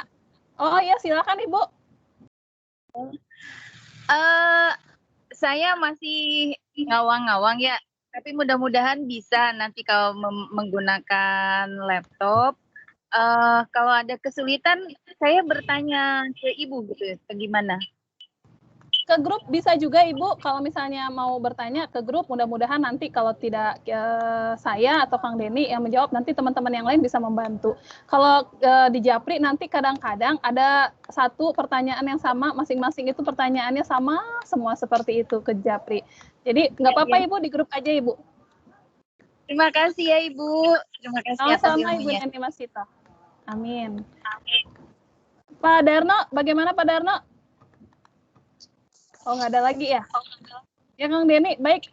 Oh ya, silakan Ibu. Saya masih ngawang-ngawang ya, tapi mudah-mudahan bisa nanti kalau menggunakan laptop. Kalau ada kesulitan, saya bertanya ke Ibu gitu, bagaimana? Ke grup bisa juga Ibu, kalau misalnya mau bertanya ke grup, mudah-mudahan nanti kalau tidak saya atau Kang Deni yang menjawab, nanti teman-teman yang lain bisa membantu. Kalau di Japri nanti kadang-kadang ada satu pertanyaan yang sama, masing-masing itu pertanyaannya sama semua seperti itu ke Japri. Jadi nggak apa-apa Ibu, di grup aja Ibu. Terima kasih ya Ibu. Terima kasih atas sama Ibu Neni Masita. Amin. Pak Darno, bagaimana Pak Darno? Oh, nggak ada lagi ya? Ya Kang Deni, baik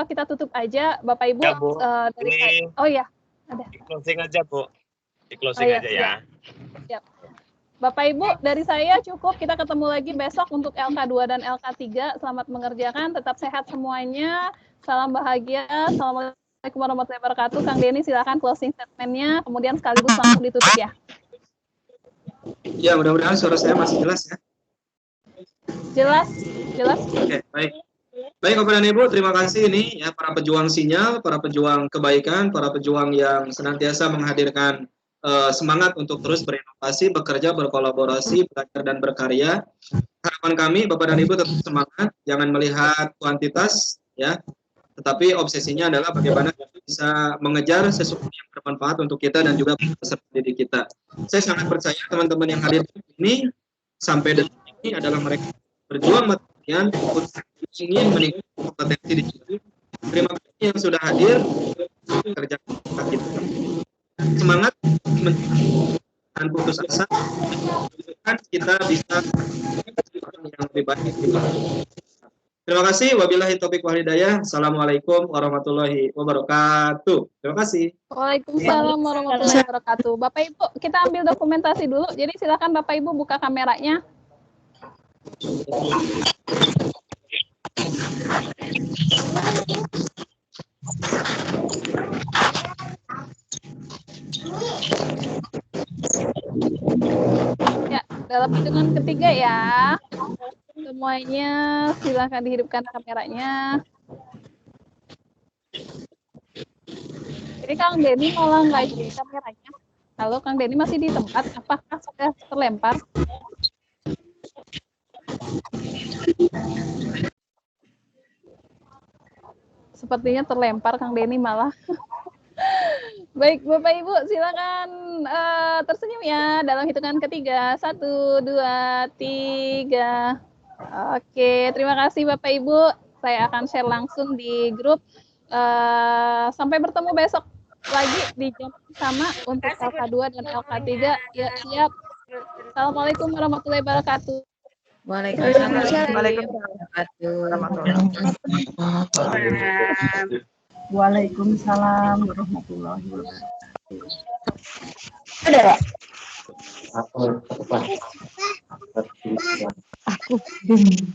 kita tutup aja Bapak Ibu. Ya, Bu. Dari saya. Oh ya, ada. Di closing aja Bu. Di closing aja ya. Siap. Bapak Ibu, dari saya cukup. Kita ketemu lagi besok untuk LK2 dan LK3. Selamat mengerjakan, tetap sehat semuanya. Salam bahagia. Assalamualaikum warahmatullahi wabarakatuh. Kang Deni silakan closing statement-nya, kemudian sekaligus langsung ditutup ya. Ya, mudah-mudahan suara saya masih jelas ya. Jelas. Oke, baik. Baik Bapak dan Ibu, terima kasih ini ya para pejuang sinyal, para pejuang kebaikan, para pejuang yang senantiasa menghadirkan semangat untuk terus berinovasi, bekerja, berkolaborasi, belajar dan berkarya. Harapan kami Bapak dan Ibu tetap semangat, jangan melihat kuantitas ya, tetapi obsesinya adalah bagaimana kita bisa mengejar sesuatu yang bermanfaat untuk kita dan juga peserta didik kita. Saya sangat percaya teman-teman yang hadir ini sampai detik ini adalah mereka berjuang mati-matian untuk ingin meningkatkan kompetensi digital. Terima kasih yang sudah hadir kerja kita. Semangat dan putus asa, kita bisa yang lebih baik. Terima kasih. Wabillahi taufiq wal hidayah. Assalamualaikum warahmatullahi wabarakatuh. Terima kasih. Waalaikumsalam warahmatullahi wabarakatuh. Bapak Ibu, kita ambil dokumentasi dulu. Jadi silakan Bapak Ibu buka kameranya. Ya, dalam hitungan ketiga ya. Semuanya silakan dihidupkan kameranya. Jadi Kang Deni malah nggak jadi kameranya. Halo Kang Deni masih di tempat? Apakah sudah terlempar? Sepertinya terlempar Kang Deni malah. Baik Bapak Ibu silakan tersenyum ya dalam hitungan ketiga. 1, 2, 3. Oke, terima kasih Bapak Ibu. Saya akan share langsung di grup. Sampai bertemu besok lagi di jam sama untuk LK2 dan LK3. Ya, siap. Assalamualaikum warahmatullahi wabarakatuh. Waalaikumsalam. Waalaikumsalam warahmatullahi wabarakatuh. Ada, Pak? Aku bingung.